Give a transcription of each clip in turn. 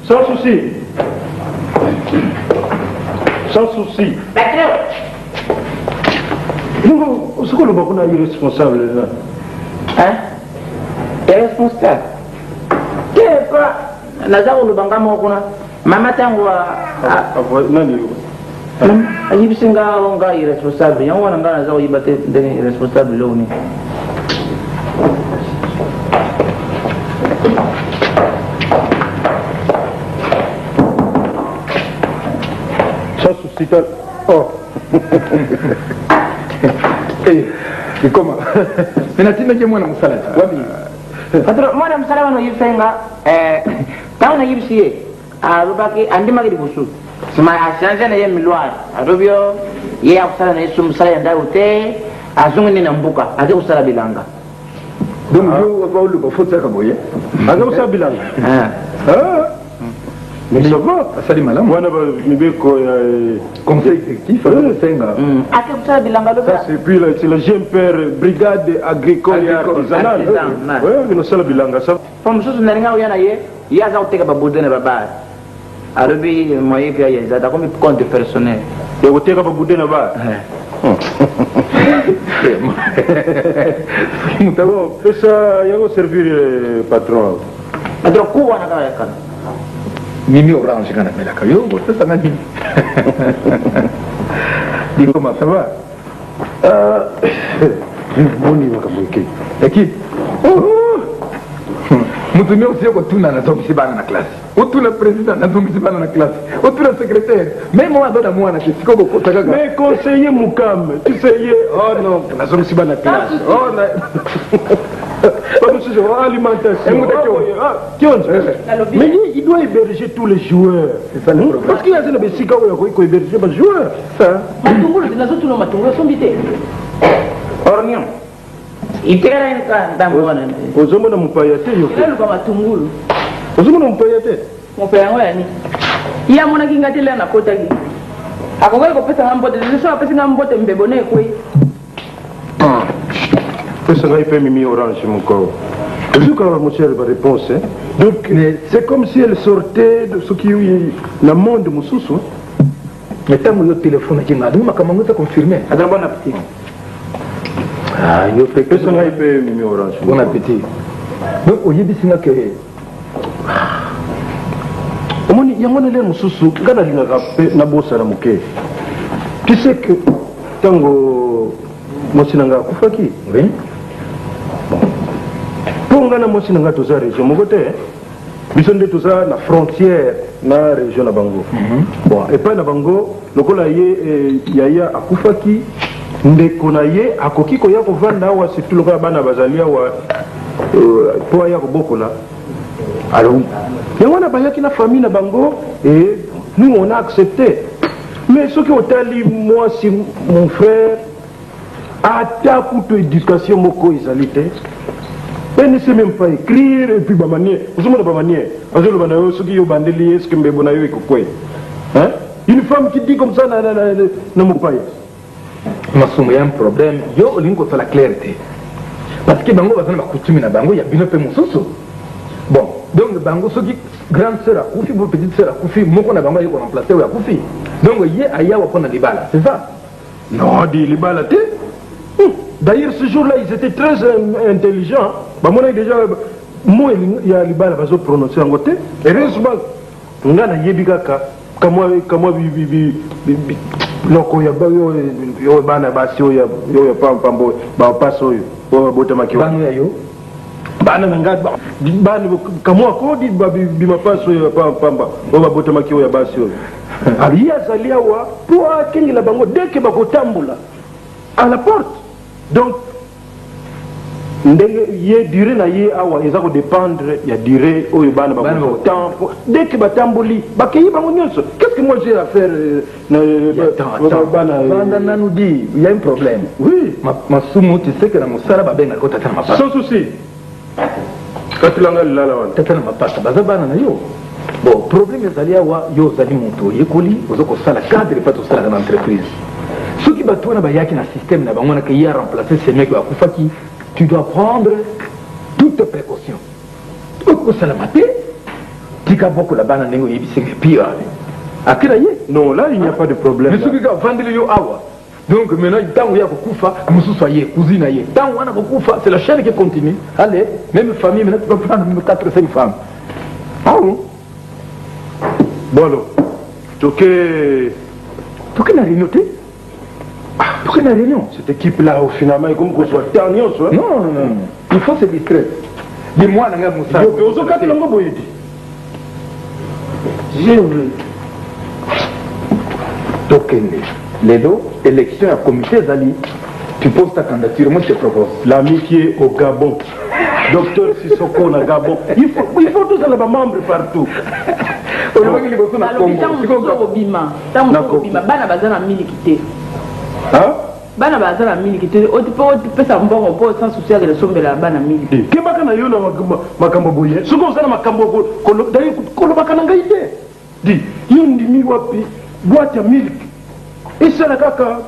Sans souci. Sans souci. Non, ce que le Bakuna est irresponsable là. Hein? Irresponsable? Qu'est-ce que Nazaro le Banga Mokuna? Maman Tangwa. Nani? Ayibisinga onga irresponsable. Yango nanga Nazaro yibate irresponsable loni. Oh. Et comment? Mais n'a-t-il pas moi dans mon salaire? Moi dans mon salaire, on a eu 5 ans. Quand on a eu 6 ans, andi magidi busu. Sima asanja na ye milwari. Arobio ye akusala na yesu musala nda ute azungu ni nambuka. Ate kusala bilanga. Donc je vais le faut ça comme voyez. Ate kusala bilanga. Ah. Mais ça va, ça dit malin. Moi, je conseil effectif. Ça, c'est puis c'est le GMPR, Brigade Agricole et Artisanale. Oui, nous sommes bilanga. Comme je suis allé, il y a un téléphone de baba. Arabi, moi, il y a un compte personnel. Il y a un téléphone de baba. Ça, il y a un servir patron. Patron, quoi, on a Mimi orange quand même la caillou, ça m'a dit. Dis comment ça va? Bon niveau comme qui? Et qui? Mutu mi aussi ko tuna na zombie bana na classe. O tuna président na zombie bana na classe. O tuna secrétaire. Même moi dona mwana ki siko ko taka. Mais conseiller Moukam, tu sais oh non, na zombie bana na classe. Oh na. Parce que c'est alimentation. Mais il doit héberger tous les joueurs. C'est ça le problème. Parce qu'il y a des Bessika où il faut héberger les joueurs. Ça. Matungulu, c'est la zone où l'on matungulu sont bité. Ornion. Il perd un cas dans mon année. Aux hommes de mon payaté, il y a le matungulu. Aux hommes de mon payaté. Mon père, il y a mon agingati là na kota gi. Akoga ko pesa ngambote, je suis pesa ngambote mbebone koi. Ça va faire Mimi Orange, mon corps. Je crois que mon cher va réponse. Donc, c'est comme si elle sortait de ce qui est le monde de Moussoussou. Mais tant que le téléphone est là, nous comment tu confirmé? Bon appétit. Ah, il fait que ça va faire Mimi Orange. Bon appétit. Donc, au lieu de dire que. Il y a un Moussoussou, regarde la bosse à la mouquet. Tu sais que Tango Mosinanga Koufaki, oui? Pongana Mosinanga Toza région, mon côté, Bison de Toza, la frontière, la région de Bango. Bon, et pas na Bango, le Kolaye, Yaya Akoufaki, Ndekonaye, Akoki Koya Kovanda, c'est tout le Rabana Bazalia, Poya Bokola. Alors, il y a une famille na Bango, et nous on a accepté. Mais ce qui ont dit, moi, c'est mon frère. Ata pour ton éducation moko isalite. Elle ne sait même pas écrire et puis manière. Vous avez manière. Parce que ceux qui ont bandeli est-ce que mbebo na yo ekokwe. Hein? Une femme qui dit comme ça na mon pays. Masumo y a un problème. Yo olingo ça la clarté. Parce que bango bazana bakutumi na bango ya bino pe mususu. Bon, donc bango ceux qui grande sœur a Koufi, petite sœur a Koufi, moko na bango yiko remplacer ya Koufi. Donc yé aya wa pona libala, c'est ça? Non, dit libala té. D'ailleurs, ce jour-là, ils étaient très intelligents. Bah, moi, déjà, moi, il y a l'Ibala qui va prononcer en côté. Heureusement, on a des yébigaka. Comme moi, loko ya yo bana basi yo pambo ba paso yo botama ki bana yo bana ngad bana kamwa ko di bi mapaso yo pamba ba botama ki yo basi yo aliya zalia wa pour kingi la bango dès que ba kotambula à la porte. Donc, durée na ye awa eza ko dépendre ya durée oyo bana ba temps dès que batamboli bakeyi bango nyonso. Qu'est-ce que moi j'ai à faire bana nanu dit il y a un problème. Oui, ma sumu tu sais que na musala ba benga ko tata mapasa sans souci katulanga lala wana tata mapasa baza bana na yo. Bon, problème ezali awa yo zali moto yekoli ozoko sala cadre pas to sala dans entreprise. Ce qui bato wana bayaki na système na bango naka ye remplacer ce mec bakufaki, tu dois prendre toutes tes précautions. Okosalama te tika boko la bana ndenge oyebisenge pire akira ye. Non, là il n'y a pas de problème. Mais soki ka vandeli yo awa. Donc maintenant tango ya kokufa mususu ye cousine ye. Tango wana kokufa c'est la chaîne qui continue. Allez, même famille maintenant tu peux prendre même 4 5 femmes. Ah bon. Bon alors, toqué la réunion te. Toqué la réunion. Cette équipe là au finalement comme qu'on soit dernier soit. Non. Il faut se distraire. Dis-moi nanga musa. Yo ozo kati lango boyedi. J'ai vu. Tokende. Les deux élections à comité Zali. Tu poses ta candidature, moi je te propose. L'amitié au Gabon. Docteur Sissoko au Gabon. Il faut tous les membres partout. Bana bazana miliki pesa mbongo po sans souci ya sombe la bana miliki ke bakana yo na makambo boye suko sana makambo ko dai ko bakana ngaite di yondi mi wapi boîte ya miliki isana kaka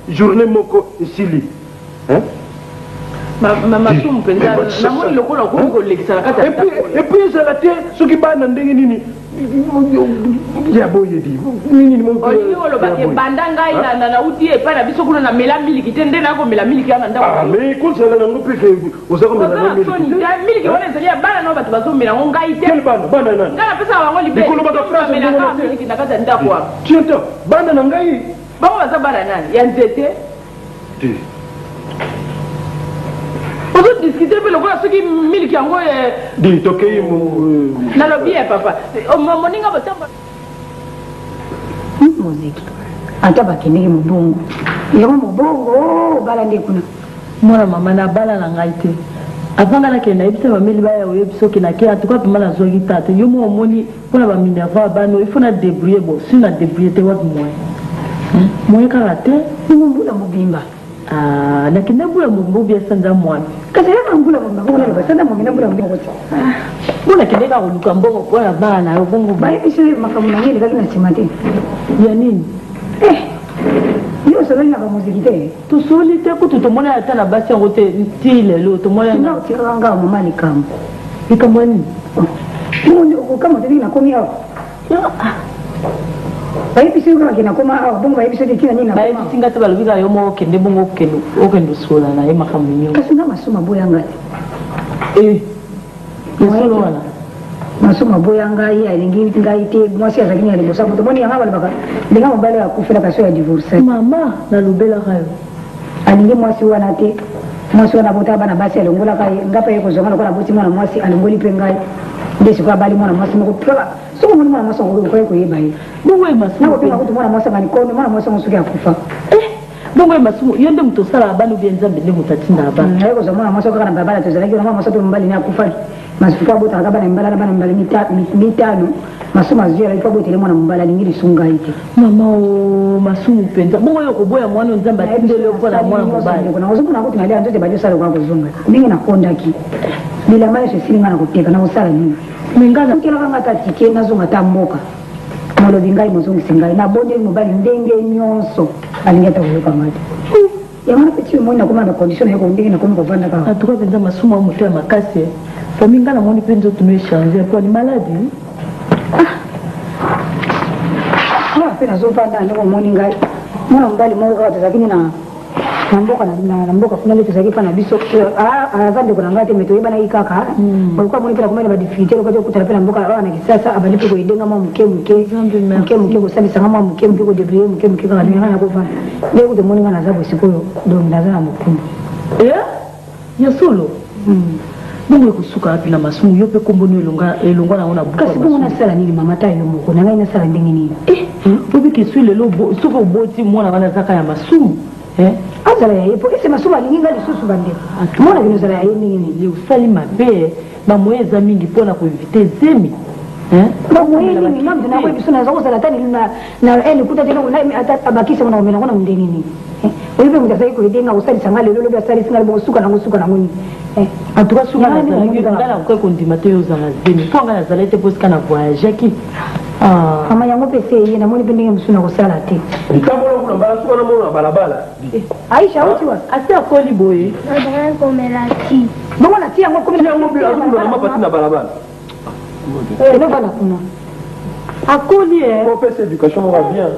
journée moko isili masumu penza namoni lokola ko lekisa kata et puis ça la tient soki bana ndenge nini ya boye di nini mo ko oyolo bake bandanga ina na uti e pana biso kuna na mela miliki tende na ko mela miliki anga ndako mais ko ça na ngopi ke osako mela miliki wana zalia bana no batu bazomela ngai te bana nani ngana pesa wango libe ko baka France mela ka miliki na kata ndako wa tiento bana na ngai bango baza bana nani ya nzete di ozo discuter pe lokola soki miliki yango di tokei mu nalobi ye papa moninga botamba muziki ata bakendeki mobongo yango mobongo bala nde kuna mwana mama na bala na ngai te avanga nakende nayebisa bameli baya oyebi soki nake atuka pema nazwaki tata yo mo omoni mpona baminerva bano ifo na débrouiller bo si na débrouiller te wapi moyen moyen kaka te mbula mobimba nakende mbula mobimba obiasanza mwana kasi yaka mbula mobimba kuna basanda mobina mbula mobimba koti mbona kende ka koluka mbongo mpona bana na yo bongo bayebisi makambo na ngeli kaki na nsima te ya nini yo osololi na bamuziki te tosoli te kutu tomoni ata na basi yango te ti lelo tomoni otikaka mama likambo likambo ya nini okokama te ndenge nakomi awa bayebisi yo kaka nakoma awa bongo bayebisi yo te tina nini bayebisi nga te balobi kaka yo moko okende bongo okende osola na ye makambo nyonso kasi nga masoma boyanga te esolo wana masoma boyanga ye alingi ngai te mwasi azalaki na liboso moto moni yanga balobaka ndenge mobali akufelaka so ya divorce mama nalobelaka yo alingi mwasi wana te mwasi wana bota bana basi alongolaka ye nga mpe ye kozonga lokola boti mwana mwasi alongoli mpe ngai nde sikoyo abali mwana mwasi moko pela soko moni mwana mwasi okoye koyeba ye bongo ye masumu nakopinga kuti mwana mwasi abanikono mwana mwasi yango soki akufa bongo ye masumu yo nde moto osala abana obie nzambe nde moto atinda abana aye kozwa mwana mwasi okaka na babala tozalaki wana mwana mwasi ope mobali ne akufaki masuku abotaka bana mibala na bana mibale mitano masumu azwela ipo abotele mwana mobali alingi lisunga ye te mama o masumu mpenza bongo yo koboya mwana nzambe atindeli yo mpona mwana mobali ozomona kuti nalia nzote badi osala kwa kozonga ndenge nakondaki bilamba nyonso esilinga na koteka na kosala nini mengaokelaka nga ta tike nazonga ta mboka molobi ngai mozongisi ngai nabondeli mobali ndenge nyonso alingi ata koyoka ngai te yango napeti omoi nakoma na bacondition na yeko ndenge nakomi kovanda kaka atuka mpenza masumu amoto ya makasi fami nga namoni mpe nzoto no échange po ni maladi awa mpe nazovanda ndenge omoni ngai mwana mobali moko kaka tozalaki na mboka kuna le tozalaki mpa na biso aza ndeko na ngai te me toyebanaki kaka balikuwa moni mpe nakomani badifficulté lokati okutana mpe na mboka awa na kisasa abandi mpe koyedenga mwa moke kosalisanga mwa moke moke kodebrie moke kaka ndenge ngai nakovanda ndenge kuti omoni ngai naza boye sikoyo donc naza na mokumba ya solo bongo ekosuka wapi na masumu yo mpe komboni elongwa nango na kasi bongo nasala nini mama ta yo moko na ngai nasala ndenge nini obiki eswi lelo soki oboti mwana wana azaka ya masumu azala ya ye po ese masumu alingi ngai lisusu bandeko mwana bino ozala ya ye ndenge nini osali mabe bamoye eza mingi mpona koevite ezemi bamoye nini mamto nango biso naza kozala tani na elikuta te abakisi mwana komela ngo na ndenge nini oyo mpe moto azalaki koyedenga kosalisa ngai lelo lobi asalisi ngai bongo suka nango nini antuka suka nazalaki nga nakoki kondima te oyo ozala zemi mpo nga nazalaki te mpo sika na voyageki Mama yango pese ye na moni pendenge musuna ko sala te. Likambola kuna mbala suka na mona balabala. Aisha uti wa. Asi akoli boye. Adrien Komelati. Bongo na tia ngo komela Yango bi azuna na mapati na balabala. Ne bana kuna. Akoli Pour faire cette éducation va bien.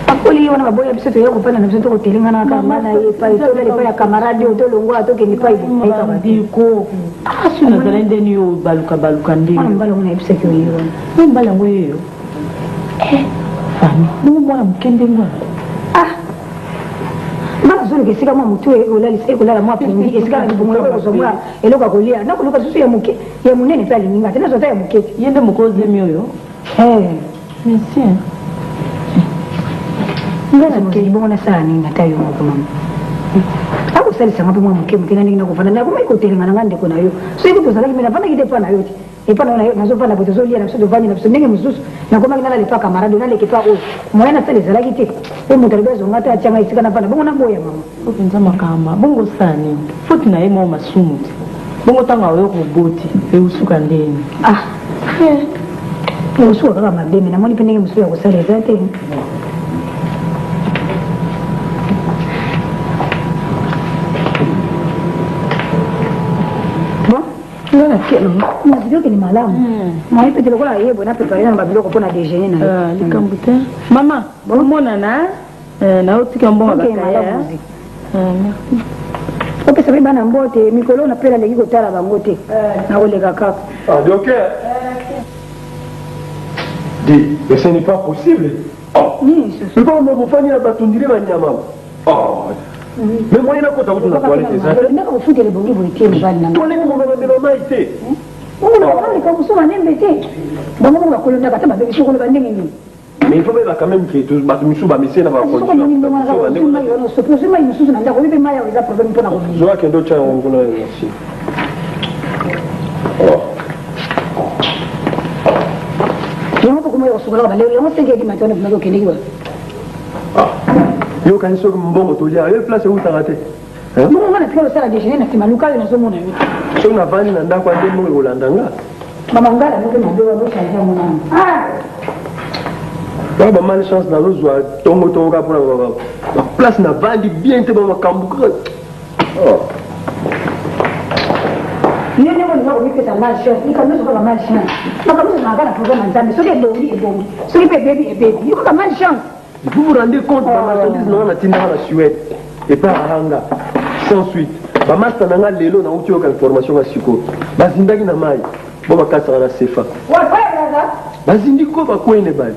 Akoli wana maboya biso to yako pana na biso to kotelinga na kama na ye pa to le pa ya camarade to longwa to ke ni pa ibo ai kama diko. Asu na zalende ni yo baluka ndi. Mwana mbala mwana ibisa kyo yo. Mbala ngoyo. Fami, mungu mwana mkende mwana. Mbala zolo kesika mwa mutu olali se kolala mwa pingi esika ni bumula ko somwa eloka kolia na kuluka susu ya muke ya munene pale ninga tena zota ya muke Yende mukoze mioyo. Merci. ngana muke ibona sana ninga tayo mwa mama. Ako sali sanga mwa muke mutena ninga kufana na kuma ikotelinga na ngande kuna yo. So iko tuzala kimi na pana kide pana yote. Ipana na nazo pana bote so lia na so dovani na so ndenge mususu na kuma ngana le pa camarade na le kipa o. Mwana sali zala kite. E mutalibezo ngata achanga isika na pana bongo na boya mama. Openza makama. Bongo sani. Futi na emo masumuti. Bongo tanga wewe kuboti. Eusuka ndeni. Usuka kama mademi na mwani pendenge mususu ya kusali zate. Ngana kelo. Mazibioke ni malamu. Mwani pete lokola yebo na pepa yana mabiloko pona déjeuner na. Likambute. Mama, bomona na otika mbonga bakaya. Merci. Ope sabi bana mbote mikolo na pela leki kotala bangote. Na oleka kaka. Ah, donc dis, mais ce n'est pas possible. Nini susu? C'est pas mon famille à batondire ma nyama. Oh. Mais moi il a kota kutu na toilette ça. Ndaka ufute le bongi boite ni bali na. Toilette mo ba belo mai te. Mungu na kama kama kusoma nembe te. Bango mungu akolonda kata babe shoko le bandenge ni. Mais il faut bien quand même que tout ba misu ba misi na ba Soko moni ndo mwana kwa sima yono so pro sima yususu na ndako bibe maya weza problem pona ko. Joa kendo cha ngona merci. Oh. Yango ko moyo soko la ba leo yango senge di matone kuna ko kenegi. Yo kan so mbongo to dia, yo place où t'as raté. Mungu ngana tikalo sala déjeuner na sima luka na so mona yo. So na vani na ndako ande mo Holandanga. Mama ngala ndio mabewa no shanja mwana. Baba malchance na lozwa tongo tongo ka pona baba. La place na vandi bien te baba kambuka. Oh. Niye nemo ni ngako mipesa malchance, ni kama so malchance. Makamu na ngala programme nzambe, so ke dongi e dongi. So ke baby e baby. Yo ka malchance. Vous vous rendez compte la marchandise na tinda na Suède et pas à Hanga sans suite. Ba master na lelo na uti yoka information ya siko. Bazindaki na mai. Bo bakasa na sefa. Wa brother. Bazindiko bakwene bali.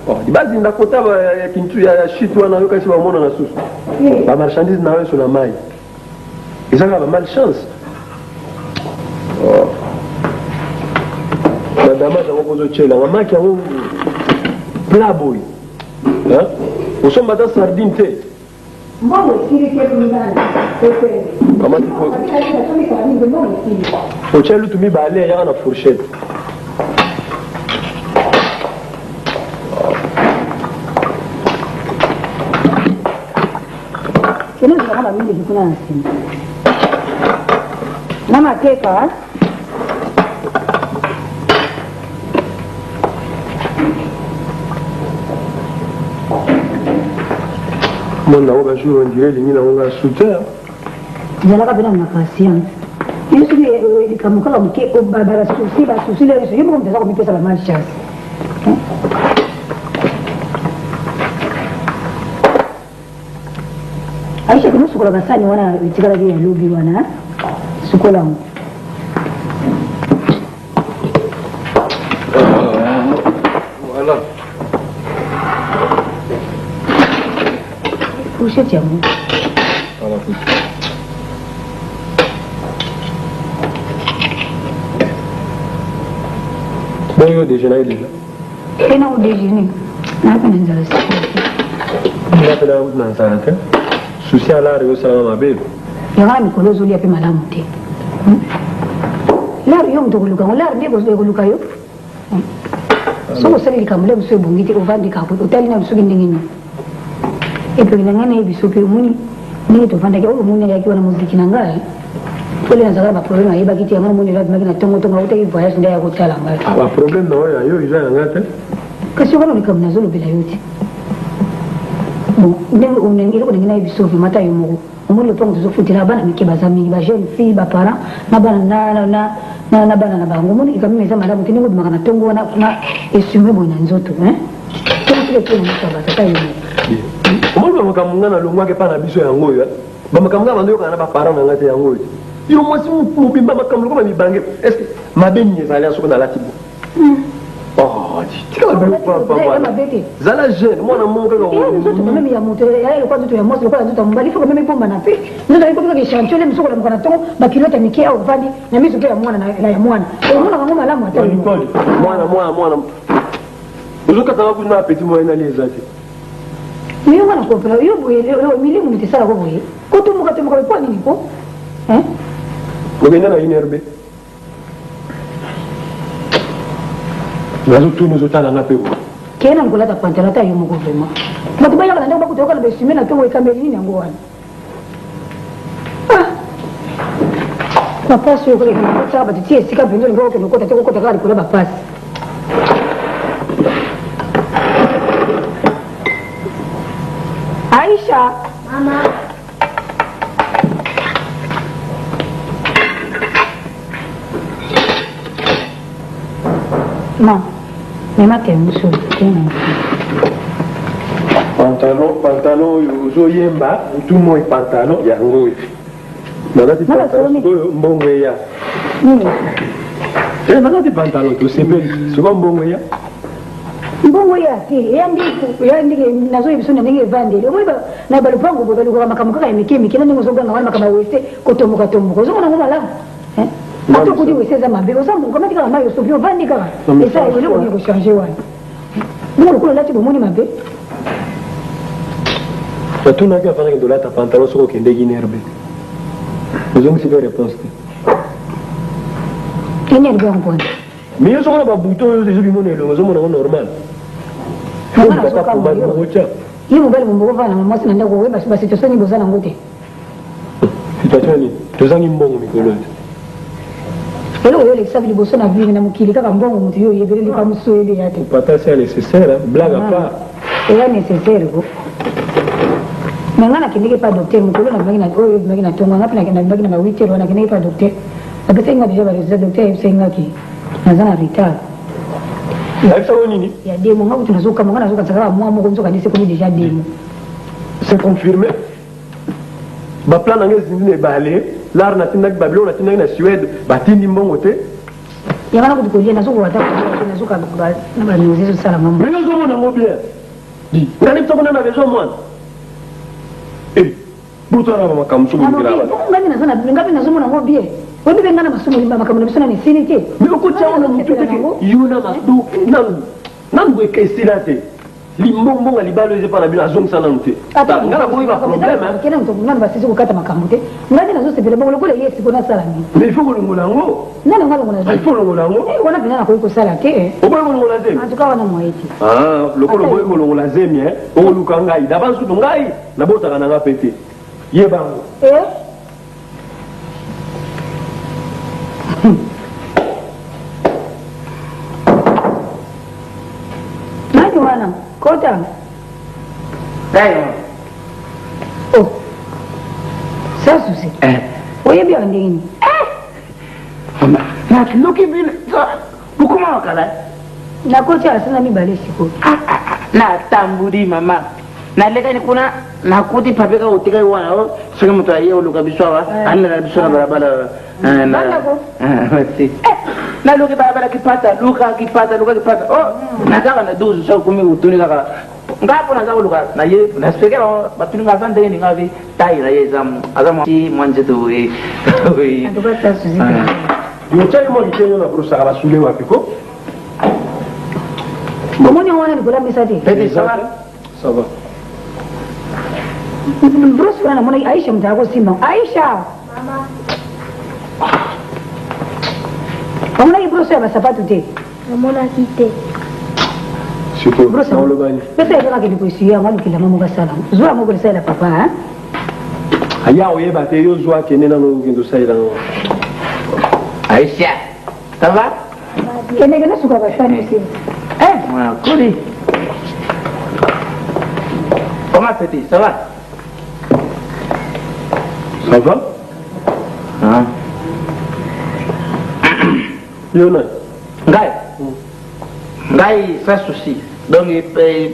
Oh, di bazinda kota ba kintu ya shit wana yoka si ba mona na susu. Ba marchandise na sur la mai. Ils ont la malchance. Oh. Madame a reposé chez la maman qui a plat boy. Hein? Nous sommes dans sardine thé. Comment tu peux? Faut que tu me balais, il y a une fourchette. Mama teka. Mon on jour on dirait les on va soutien. Jana bina na patience. Yesu ni kamuka la mke o baba susi ba susi le yesu yemo mteza kumipesa la malchance. Aisha kuna sukola basani wana itikala vya lubi wana sukola. Voilà. Fourchette ya mu. Voilà. Bon, yo déjeuner déjà. Tena au déjeuner. Na kana nzala siku. Ya pela na sana. Susi ala yo sana mabelo. Yanga mikolo zoli ape malamu te. Lari yo mtokuluka, lari ndiko zokuluka yo. Soko sali likamule buso bungiti ovandi kapo utali na buso ndingini. Epe ngana hivi sope muni ni to vanda ke muni yakiwa na muziki na ngai. Kole na zaka ba problème ayeba kiti ya mwana la makina tongo tongo uta voyage ndia ya kutala ngai. Ba problème na oya yo iza na ngate. Kasi wana ni kamna zolo bila yote. Bon, ndenge unengile ko ndengina ibisofi mata yo moko. Omuli tongo zo futira bana mikiba za mingi ba jeune fille ba parents na bana na bana na bango moni ikamisa malamu tingo bimaka tongo na esume boina nzoto, hein? Kile kile na saba tata yo. Omuli bamakamungana longwa ke pana biso yango yo. Bamakamungana bando yo kana ba parents na ngate yango yo. Yo mwasi mubimba makamulu kama mibange. Est-ce que mabeni ezali asoko na latibo? Oh, tu Zala jeune, moi on a mon même il y a monté, il y a quoi de tout, il y a moi, il faut même bombe na fait. Nous avons que chantier, les sous comme canton, ma culotte à Mickey au Vadi, la mise au cœur moi la moi. Et on a vraiment la moi. Moi. Vous avez quand vous petit moyen aller ça. Mais on a compris, yo au milieu on était ça là vous voyez. Quand on me pas ni ko. Hein? Vous venez na inerbe. Nazo tu nous otala na pepo. Kena ngola ta pantala ta yumo vraiment. Matubaya kana ndio bakutoka na besime na towe kameli ni ngo wana. Mapasi yoko kana kwa sababu tie sika bendo ngo ko kota toko kota kali kula bapasi. Aisha, mama. Non. Mais ma muso pantalon yo yemba tout moi pantalon ya ngoi nalati pantalon mbongo ya nalati pantalon to sepeli siko mbongo ya yandi nazo ibisona ndenge vandele omuliba na balupango bogalu kwa makamuka ya mikemi kina ningo zonga na makama wese kotomuka tomuka zonga na ngala ato kudi wese za mabe osambu kama tika mayo so bio vandika esa ile ko changer wana ngolo kula lati bomoni mabe batuna ka fana ndola ta pantalon soko kende ginerbeozongi sibe réponse kenya ndio ngoni mais yo soko ba bouton yo zo bimone lo zo mona normal hiyo mbele mbongo vana mama sina ndako wewe basi tosani bozana ngote situation tozangi mbongo mikolo elo yo lekisa bili bosona vini na mukili kaka mbongo mutu yo yebele li kamuso ele yate pata c'est nécessaire blague à part est nécessaire go nangana kindike pa docteur mukolo na bagina oyo bagina tonga ngapi na bagina ba 8 wana kindike pa docteur akata inga déjà ba résultat docteur yebsenga ki nazana retard ça nini ya demo ngapi tunazoka mangana nazoka tsaka mwa moko nzoka dise ko déjà demo c'est confirmé ba plan nangé zindine balé l'art natinaki Babylone natinaki na Suède batindi mbongo te yangana kuti kolia nazoka wata nazoka na ba nozezo sala mambo mais nazo mona ngo bien di ngani tsakona na besoin mwana buto na mama kamsu ngira bana ngapi nazo mona ngo bien wewe bengana masomo limba makambo bisona ni sini te mais ko tsaona mutu te yuna masdu nan go ekesila te limbongo nga libalo eze pa na bino azongisa nanu te ngana boyi ba problème kena mtu ngana basisi kukata makambo te ngani nazo sepele bongo lokola yesi kona sala ni mais il faut kolongola ngo nana ngalo ngona il faut kolongola ngo wana bina na ko sala te oboyi kolongola te en tout cas wana moiti lokolo boyi kolongola zemi o luka ngai daban su ngai na bota kana nga pete yebango nani wana kota Dayo. Oh. Ça souci. Oye bien ndini. Mama, na kiloki vile. Bukuma wakala. Na kocha asina mibale siko. Na tamburi mama. Na leka ni kuna na kuti papeka utika wana o sio mtu aye uluka biswa anna na biswa barabara na ko. Na luka barabara kipata luka oh nataka na dozu sio kumi utuni kaka ngapo na zaulu ka na ye na spekera batuni ka sande ni ngavi tai na ye azam ti mwanje to e Ndio sasa yo chai mo kitendo na brusa ala sule wapi ko bomoni wana ni kula misati pete sawa ça va brusa wana mona Aisha mtako sima Aisha mama Omna ibrusa ya sapato te Namona kite Siko na ulobani pesa ya kile kuisia mwali kila mama kasala zua mungu lisala papa aya oyeba te yo zwa kene na no ngindo saira no Aisha ça va kene kene suka basani aussi voilà cool comment petit ça va ah Yona ngai sans souci donc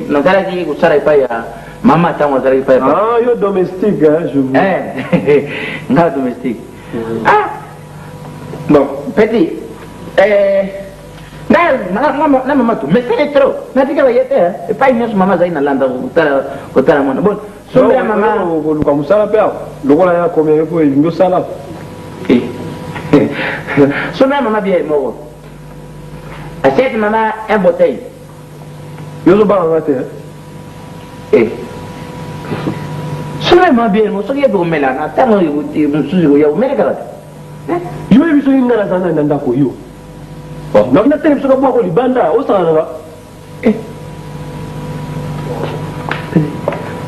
nazala ki kusala pa ya mama tango nazala pa ah yo domestique hein je vous ngai domestique ah bon petit na mama tu mais c'est trop na tika ba yete et pas une mama zaina landa kutala mwana bon sombra mama luka musala pe lokola ya komeye ko ndo sala sombra mama bien moko achète maman un bouteille yo zo ba ngate sombra mama bien mo so yedo mela na tango yuti musuzi ya umele kala yo biso ngala sana nanda ko yo na kina tele biso ka bwa ko libanda o sana ba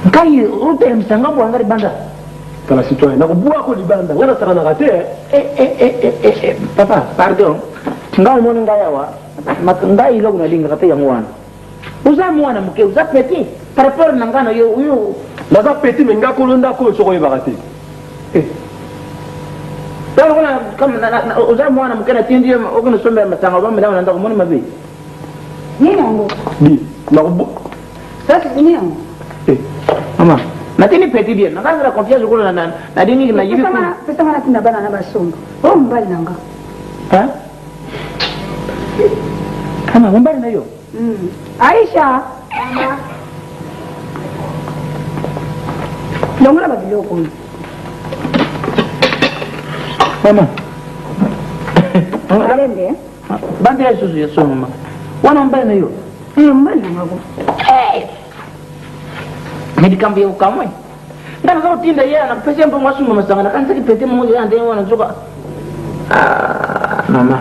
ngai ute msanga bwanga libanda kala citoyen na ko bwa ko libanda ngana sana na kate papa pardon ngao mona ngayawa ngai lo kuna linga kate yangu wana uza mwana mke uza petit par rapport na ngano yo na za petit menga ko londa ko so ko yebakate Kalau kena usaha mwana mke na tindi okuna sombe masanga ba mela nanda ko mona mabe nini yangu ni na ko sasa nini yangu mama na tini petit bien na kaza confiance ko na dini na yibi ko pesa mana tina bana na basongo o mbali nanga ha kama mbali na yo Aisha mama ndongula babiloko mama alende bande ya susu ya so mama wana mbali na yo mbali nanga ko medicambi ya ukamwe ndana za utinda yeye na pesa mpo mwasu mama sanga na kanza kipete mmoja ya ndeni wana nzoka mama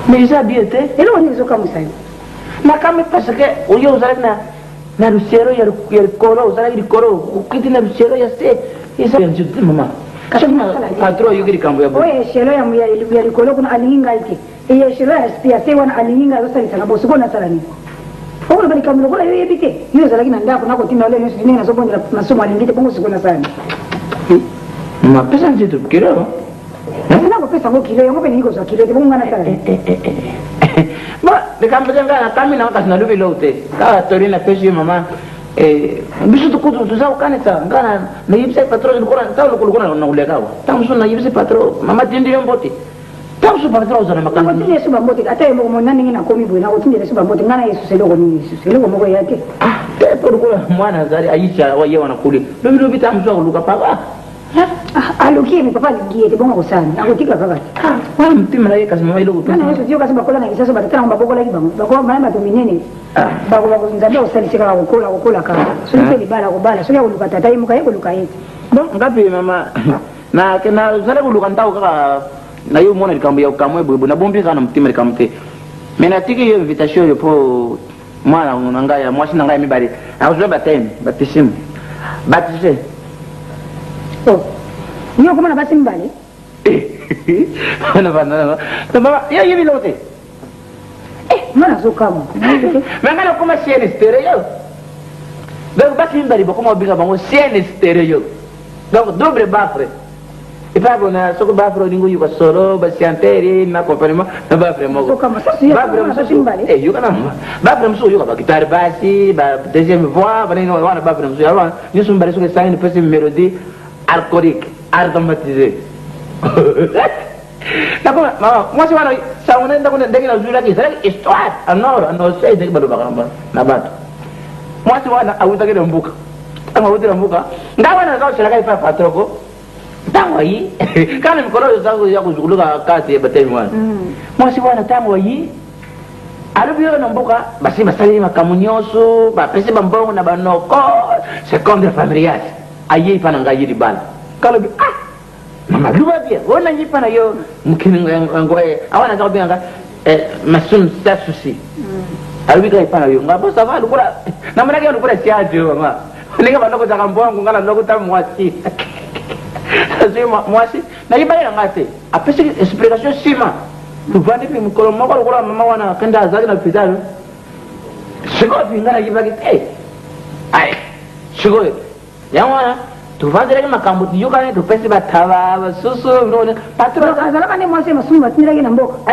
mais ça bien te elo ni zoka musai na kama pesa ke uyo uzalina na rusiero ya koro uzalina koro ukiti na rusiero ya se isa ya njuti mama kasema patro yuko likambo ya oye shelo ya likolo kuna alihinga iki iye shelo ya se wana alihinga zosa ni sana bosu kona sala ni Ola bali kamlo kola yoye bike hiyo zalaki na ndako nako tinda ole nisi nina sobondera masomo alingite bongo sikona sana mama pesa njitu kilo na ko pesa ngo kilo yango pe niko za kilo bongo ngana sana ba de kambo janga kami na kasina lubi lote ka tori na pesa mama bisu to kudu to zao kaneta ngana na yipse patro ko ta lo ko na ulega wa tamso na yipse patro mama tindi yomboti tamso patro zana makana tindi yesu bambote ata yemo mo nani ngina komi bwe na ko tindi yesu bambote ngana yesu selo ko ni yesu selo ko mo yake te por ko mwana zari aisha wa yewa na kuli lobi tamso ko luka papa alukie mi papa ligie te bongo ko sana akotika kaka wala mtima na yeye kasema ile kutu kana yesu dio kasema kola na kisaso batata ngomba bokola kibango bako mama to minene bako nzambe usalisika kokola kaka so ni bala ko bala so ya uluka tata imuka yeko luka yeti bon ngapi mama na kena zale ko luka ndao kaka na yo mona likambo ya ukamwe bwe na bombi kana mtima likamte mena tiki hiyo invitation yo po mwana unangaya mwashi nangaya mibali auzwe batem batisimu batise oh niyo kama na basi mbali bana baba ya yibi lote mana zo kama mangala kuma siene stereo donc basi mbali bokoma biga bango siene stereo donc double bafre e pago na soko bafre ningo yuko solo basi anteri na compagnement na bafre mo zo kama sasa bafre basi mbali yuko na bafre mso yuko ba guitare basi ba deuxième voix ba ningo wana bafre mso yawa ni sumbare soko sa une petite mélodie alcoolique aromatisée D'accord, maman, moi c'est voilà, ça on est dans le dégât de la vie, c'est histoire, non, c'est des bateaux bagamba, na bateau. Moi c'est voilà, à vous taguer un bouc, à vous dire un bouc, d'avoir un autre, c'est la gagne pas trop, tangoyi, quand même colore ça vous y a vous jouer à quatre et bataille moi. Moi c'est voilà, tangoyi, à l'objet d'un bouc, bah c'est ma salle, ma camunioso, bah pèse bambon, na banoko, c'est comme des familiales, aïe, pas n'engager du bal. Quand le ah! Mama luba bien wona nyipa na yo mkini ngoe awana ka bien masum ta susi alubi ka ipana yo ngabo sava lukura namana ke lukura siaje mama ninga ba loko za kambo wangu ngala loko ta mwati moi si na yiba ya ngate apesi explication sima tu vandi pi mukolo moko lokola mama wana kenda azali na pitalo siko vingana yiba ki ai siko yawana tu vandi rege makambo tiyoka ne tu pesi bataba basusu ndone patro azala bane mwasi masumu batinira ke na mboka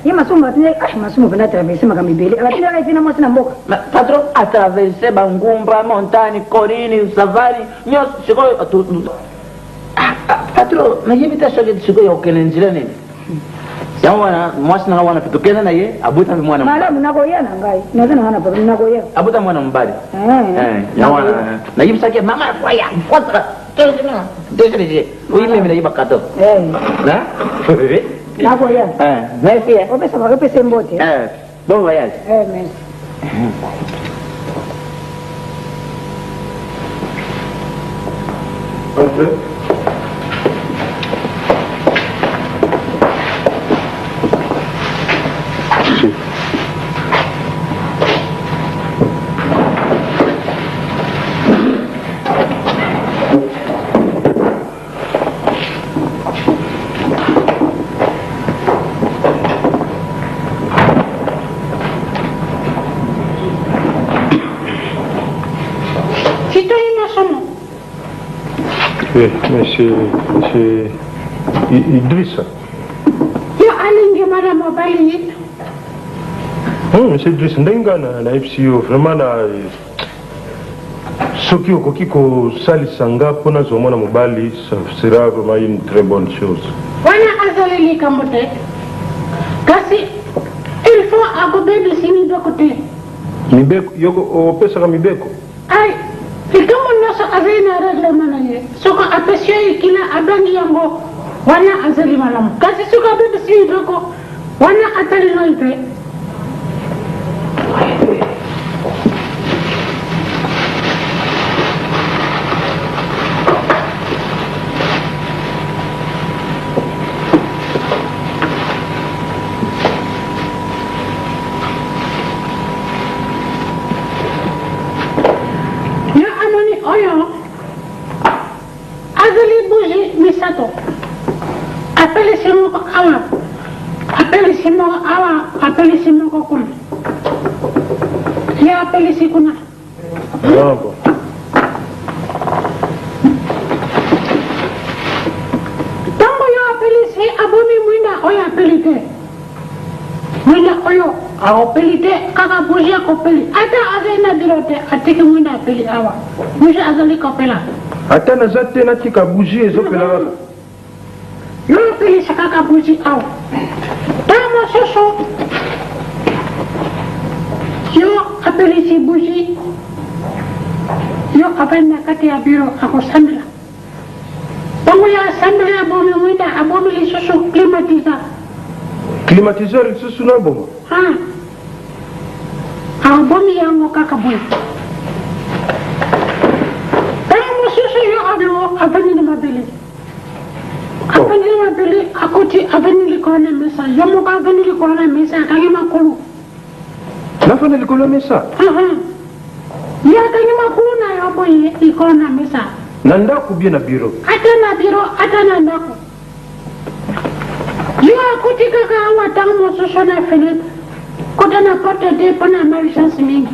ye masumu batinira masumu bana traverser makamibele batinira ke tina mwasi na mboka patro a traverser bangumba montagne colline safari nyos siko patro na yebita shoge siko yokele njira nini yawana mwasi na wana pitokena na ye abuta mwana mala mnagoya na ngai nazana hana pa mnagoya abuta mwana mbali yawana na yibisa ke mama kwaya kwatra desere uime mina yiba kato na nagoya merci opesa mbote bon voyage merci Monsieur Idrissa. Yo alingi mara mobali. Monsieur Idrissa ndenga na FCO vraiment na soki okoki kosalisa nga mpona zwa mwana mobali ça sera vraiment une très bonne chose. Wana azali likambo te. Kasi il faut agobe bisini dokote. Mibeko yoko opesaka mibeko. Ai likambo naso azina reglement na ye. Soko apesio ikina abangi yango wana azali malamu. Kasi suka bebe bisini doko wana atali no ipe. Appelez-moi Kokun. Il a appelé Sikuna. Bravo. Tango yo appelé si abomi mwinda oya appelé te. Mwinda oyo a appelé te kaka bougie kopeli. Ata azena birote atiki mwinda appelé awa. Bougie azali kopela. Ata nazate na tika bougie ezopela kaka. Yo appelé si kaka bougie awa. Tamo soso. Yo appelé si bougie. Yo appelé na kati ya biro ako sambila. Tango ya sambila abomi mwinda abomi li soso climatiza. Climatiseur lisusu na bongo. Abomi yango kaka boy. Tango soso yo ablo abani na mabele. Abani na mabele akoti abani likona mesa. Yo mo ka abani likona mesa kangi makulu. Nafana likolo mesa. Ya kangi makulu na yo boy likona mesa. Nanda kubie na biro. Ata na biro ata na ndako. Yo akoti kaka awa tango soso na fenêtre. Kota na porte de pana malchance mingi.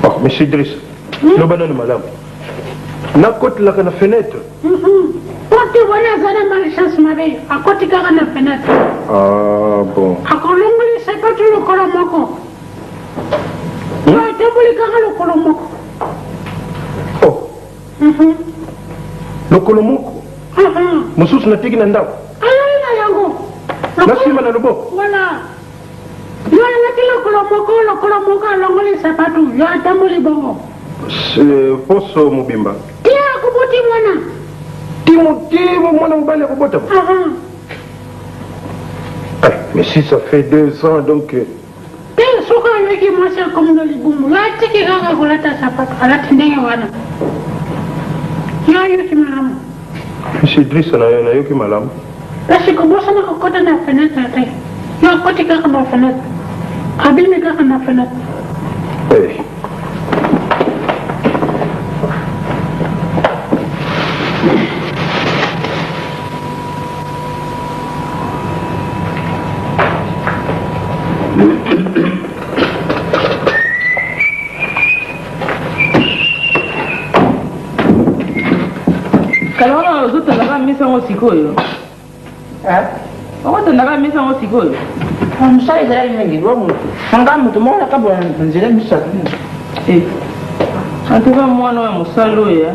Oh, monsieur Idriss. No banane madame. Na kote la kana fenêtre. Porte wala zana malchance mabe. Akoti kaka na fenêtre. Ah bon. Akolongoli sepatu lokolo moko. Yo tembuli kaka lokolo moko. Oh. Lokolo moko. Mususu na tiki na ndako. Ayana yango. Nasima na loboko. Wala. Yo ngati lokolo moko alongoli sepatu. Yo tembuli bongo. Poso mubimba. Tia kubuti mwana. Timo mwana mbale kubota. Mais si ça fait 2 ans donc. Suka wiki mwasa kumdoli bumu. Yo tiki kaka kulata sepatu. Alati ndenge wana. Yo yuki malamu. Monsieur Idriss na yoki malamu. Basi kubosa na kokota na fenêtre te. Yo koti kaka na fenêtre. Abimi kaka na fenêtre. Eh. Kalona ozotandaka misa ngo sikoyo. Ozotandaka misa ngo sikoyo. Msala ezalaki mingi lwa mutu anga mutu mona kabula nzela misatu antuka mwana oyo mosala oyo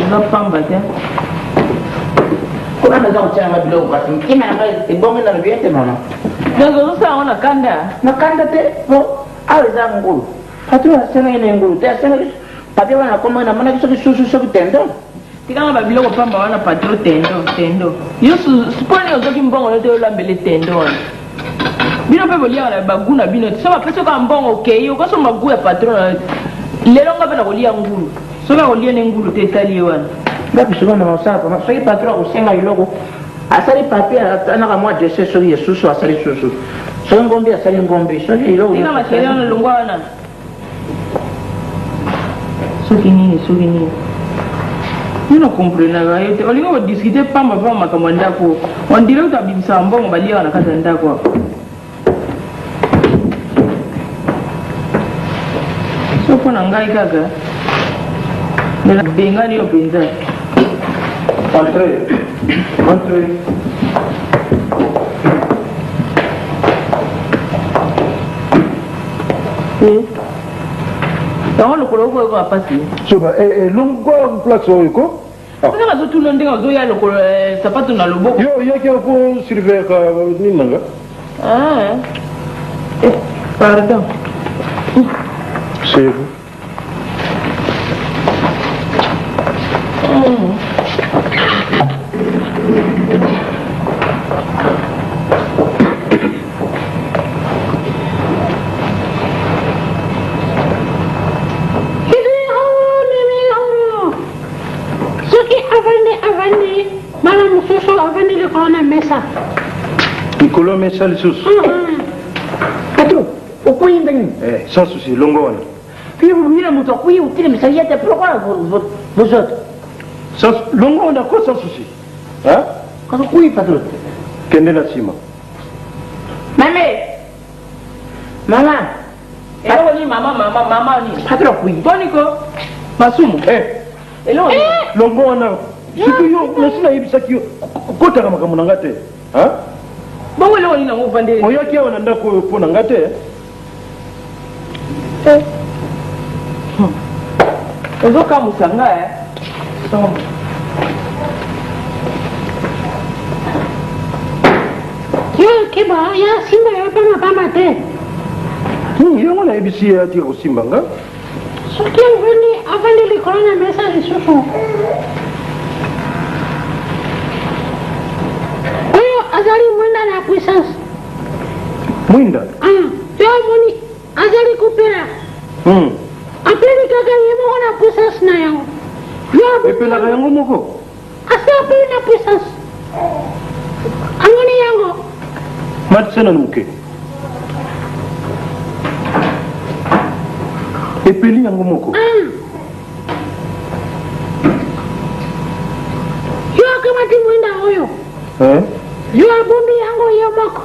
oza pamba te kuna naza kotyanga biloko kasi mtima nanga ebongi na lobi ete mama donc ozosala ngo na kanda nakanda te po awa eza ngulu patron asengaki na ngulu te asengaki papier wana akomaki namonaki soki susu soki tendo tikanga babiloko pamba wana patro tendo yo suponi ozoki mbongo no te olambele tendo wana bino mpe boliaka na bagu na bino te so bapesi oka mbongo okei okosomba gu ya patron lelo nga mpe na kolia ngulu soki akolia ne ngulu te etali ye wana ngabisoka na mosala pama soki patron akosenga biloko asali papier anaka mwa dese soki ye susu asali susu soki ngombe asali ngombe soki biloko tika mashere wana longwa wana soki nini Nino comprenaka yo te olinga kodiscute pamba mpa makambo ya ndako on dirait uta abibisaka mbongo baliaka na kati ya ndako ako so mpo na ngai kaka bengani yo mpenza Entrez. yango lokolo okoyeko apasi Soba, longwa place oyo ko? eza nazotuna ndenge ozoya lokolo sapato na loboko Yo yaki po surveiller nini nanga? Pardon. C'est vous. Nicolas Messa les sous. Patron, opoyi ndenge Sans souci, longo wana. puis vous venez moto akuyi utile misaliete pourquoi vous autres Sans longo wana quoi sans souci? Hein? kasi kuyi patron Kende na sima. mama eloko nini mama nini patron akuyi boniko masumu eloko nini Longo wana. Siku yo nasina yebisaki yo kotaka makambo nanga te. Hein? bongo eloko nini nango ovandeli Oyaki awa na ndako oyo mpo nanga te. ozokamusa nga yo keba ya simba yo mpe mapamba te Yango nayebisi ye atika kosimba nga. soki avandi likolo na mesa lisusu oyo azali mwinda na puissance Mwinda. yo amoni azali kupela apeli kaka ye moko na puissance na yango yo Epelaka yango moko. asi apeli na puissance amoni yango Mati sana nuke. Epeli yango moko. yo akamati mwinda oyo yo abombi yango ye moko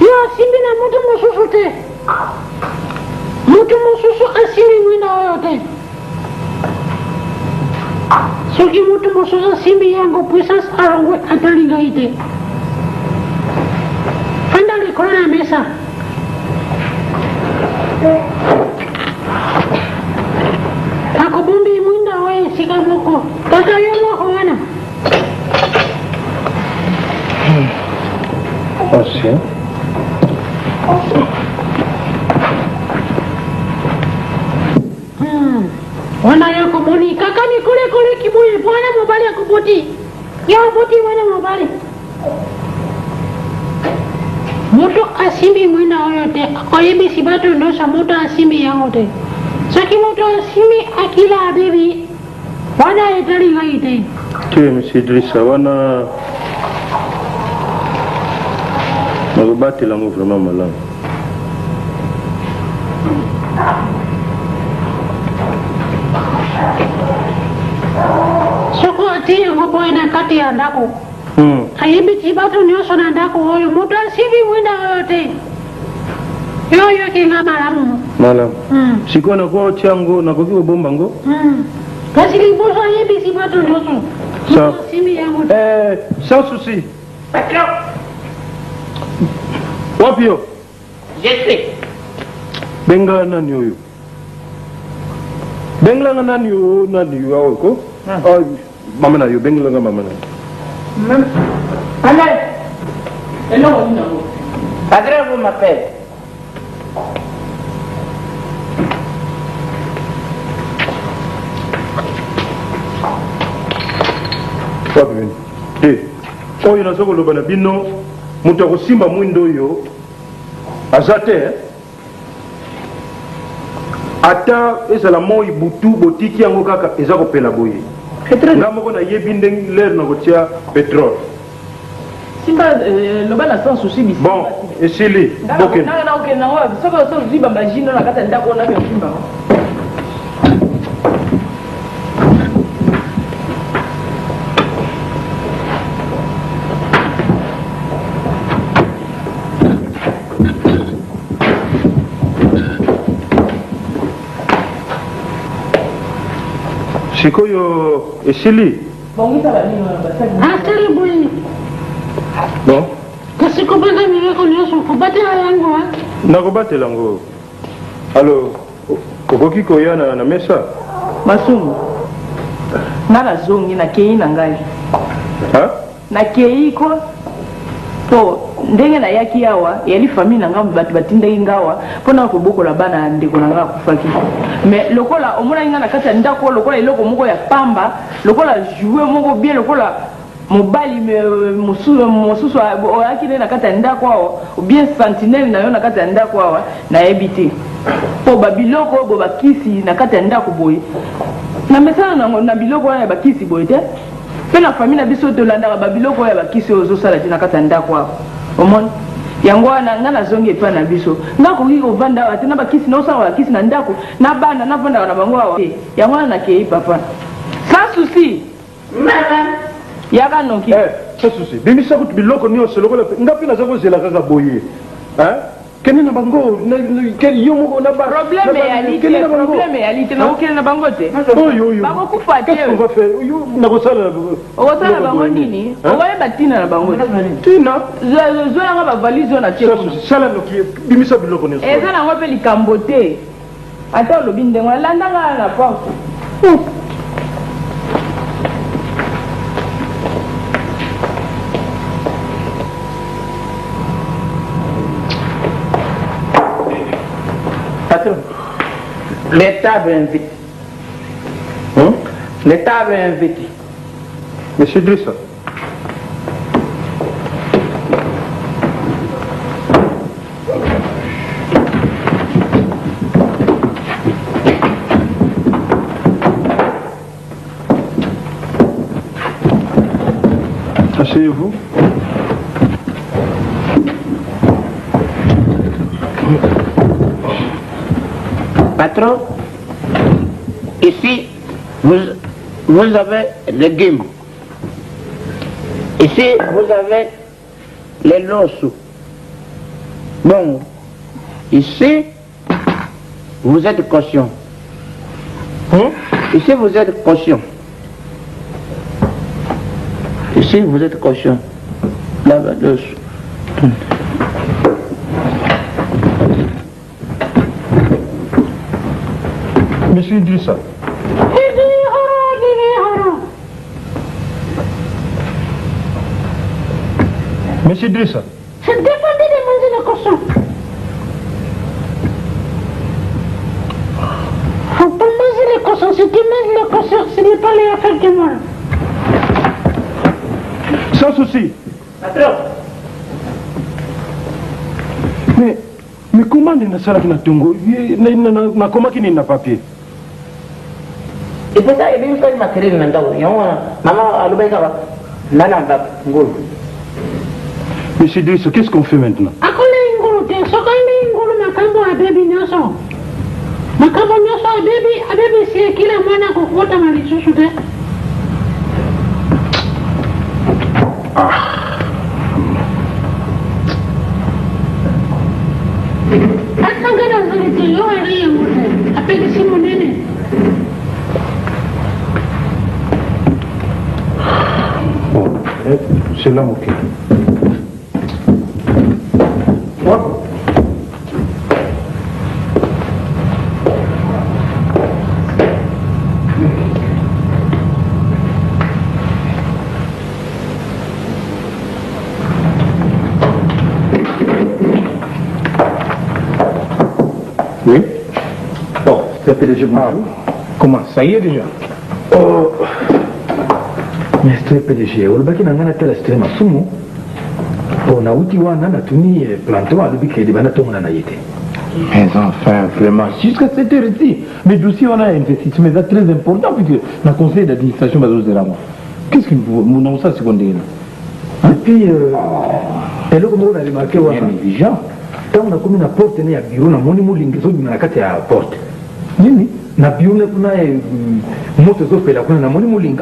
yo asimbi na mutu mosusu te mutu mosusu asimbi mwinda oyo te soki mutu mosusu asimbi yango puissance alongwe atali ngai te fanda likolo na mesa akobombi mwinda oyo esika moko kaka yo moko wana Ancien. wana yo komoni kaka ni kole kiboye mwana mobali akoboti yo aboti mwana mobali moto asimbi mwina oyo te akoyebisi bato nyonso moto asimbi yango te soki moto asimbi akila abebi wana etali ngai te Te monsieur Idrissa wana nakobatelango vraiment malamu. soko ati yango boye na kati ya ndako ayebisi bato nyonso na ndako oyo moto asimbi mwina oyo te yo yokinga malamu Malamu. Sikoyo nakoki kobomba ngo? kasi liboso ayebisi bato nyonso simi yango sans souci Patron, wapi yo je sais. benga nani oyo bengelanga nani yo awo ko mama na yo bengelanga mama na yo Allez, et non, on y va. Patron, vous m'appelez. wapi beni oyo naza koloba na bino moto akosimba mwindo oyo aza te ata ezala moi butu botiki yango kaka eza kopela boye nga moko nayebi ndenge lere na kotia petrole Simba, le bal a sans souci d'ici. bon esili bokende Non, ok, non, ça va, ça dit, imagine, on a qu'à t'aider, on a bien Simba. sikoyo esili Bon, ça va bien, asali boye bon kasi kobanga mileko nyonso kobatela yango nakobatela yango alo okoki koya na mesa Masumu. Nga nazongi nakei na ngai. Nakei ko po ndenge nayaki awa yali famille na nga bato batindaki ngawa mpona kobokola bana ya ndeko na nga akufaki mais lokola omonaki nga na kati ya ndako lokola eloko moko ya pamba lokola joue moko bien lokola mobali mosusu oyaki nde na kati ya ndako awa obien sentinelle na yo na kati ya ndako awa nayebi te mpo babiloko oyo bo bakisi na kati ya ndako boye na mesana nango na biloko wana ya bakisi boye te mpe na famille na biso tolandaka babiloko oyo ya bakisi oyo ozosala te na kati ya ndako awa omoni yango wana nga nazongi epai na biso nga koki kovanda awa te na bakisi naosala bakisi na ndako na bana navandaka na bango awa te yango wana nakei papa sans souci yaka noki sans souci bimisa kutu biloko nyonso lokola nga mpe naza kozela kaka boye kende na bango yo moko na problème eyali te nakokende na bango te bakokufa te nakosala okosala bango nini okoyeba ntina na bango tina zo yanga bavalise oyo natie sala noki bimisa biloko nyonso eza nango mpe likambo te ata olobi ndengo nalandanga na porte L'État veut inviter. L'État veut inviter. Monsieur Drissa. Asseyez-vous. Patron, ici, vous avez les légumes. Ici, vous avez les losos. Bon, ici, vous êtes conscient. Ici, vous êtes conscient. Ici, vous êtes conscient. Là-bas, l'os. Monsieur Idrissa. Monsieur Idrissa. Je demandais de manger le cochon. Faut pas manger le cochon. Si tu manges le cochon, ce n'est pas les affaires de moi. Sans souci. Patron. Mais comment nasalaki na tongo nakomaki nini na papier ipesa ebimfali makerere na ndako yango wana mama alobaki kaka nalamba ngulu. Monsieur Idrissa, qu'est-ce qu'on fait maintenant? Akole ngulu te sokali ngulu makambo abebi nyonso. Makambo nyonso abebi si kila mwana kokota malisusu te. Atangana zaliti yo ari yango te apelisi monene. c'est là, ok. Oui. Bon, c'est PDG, bonjour. Comment? Ça y est déjà? Oh. Mais c'est PDG, on va dire que tela stream asumu. On a outil wana na tuni planton à l'ubique de banaton na yete. Mais enfin, vraiment, jusqu'à cette heure-ci, mes dossiers, on a investi, mais c'est très important, puisque le conseil d'administration va nous rendre. Qu'est-ce que nous avons ça, secondaire? Et puis, et là, comme on a remarqué, on a négligent. Quand on a commis la porte, il y a un bureau, on a mon immobilier, on a cassé la porte. Na bureau, on a un moto zopé, on a mon immobilier.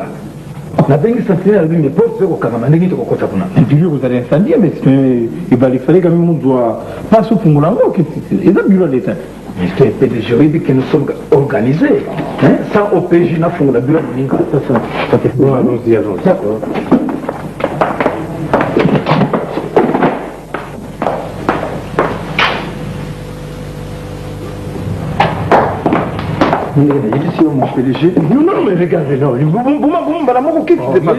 Na bengi sentinelle à lui, mais porte, c'est au Kagama, n'est-ce pas ça? Un bureau, vous allez incendier, mais il fallait quand même, on doit pas se faire là, et ça, bureau d'État. Mais c'est PDG, il dit que nous sommes organisés. Sans OPJ, nous avons la bureau de l'Inca. Ça fait quoi? Allons-y, allons-y. D'accord. Il est ici, mon PDG. Non, mais regardez, non. Qu'est-ce qui se passe?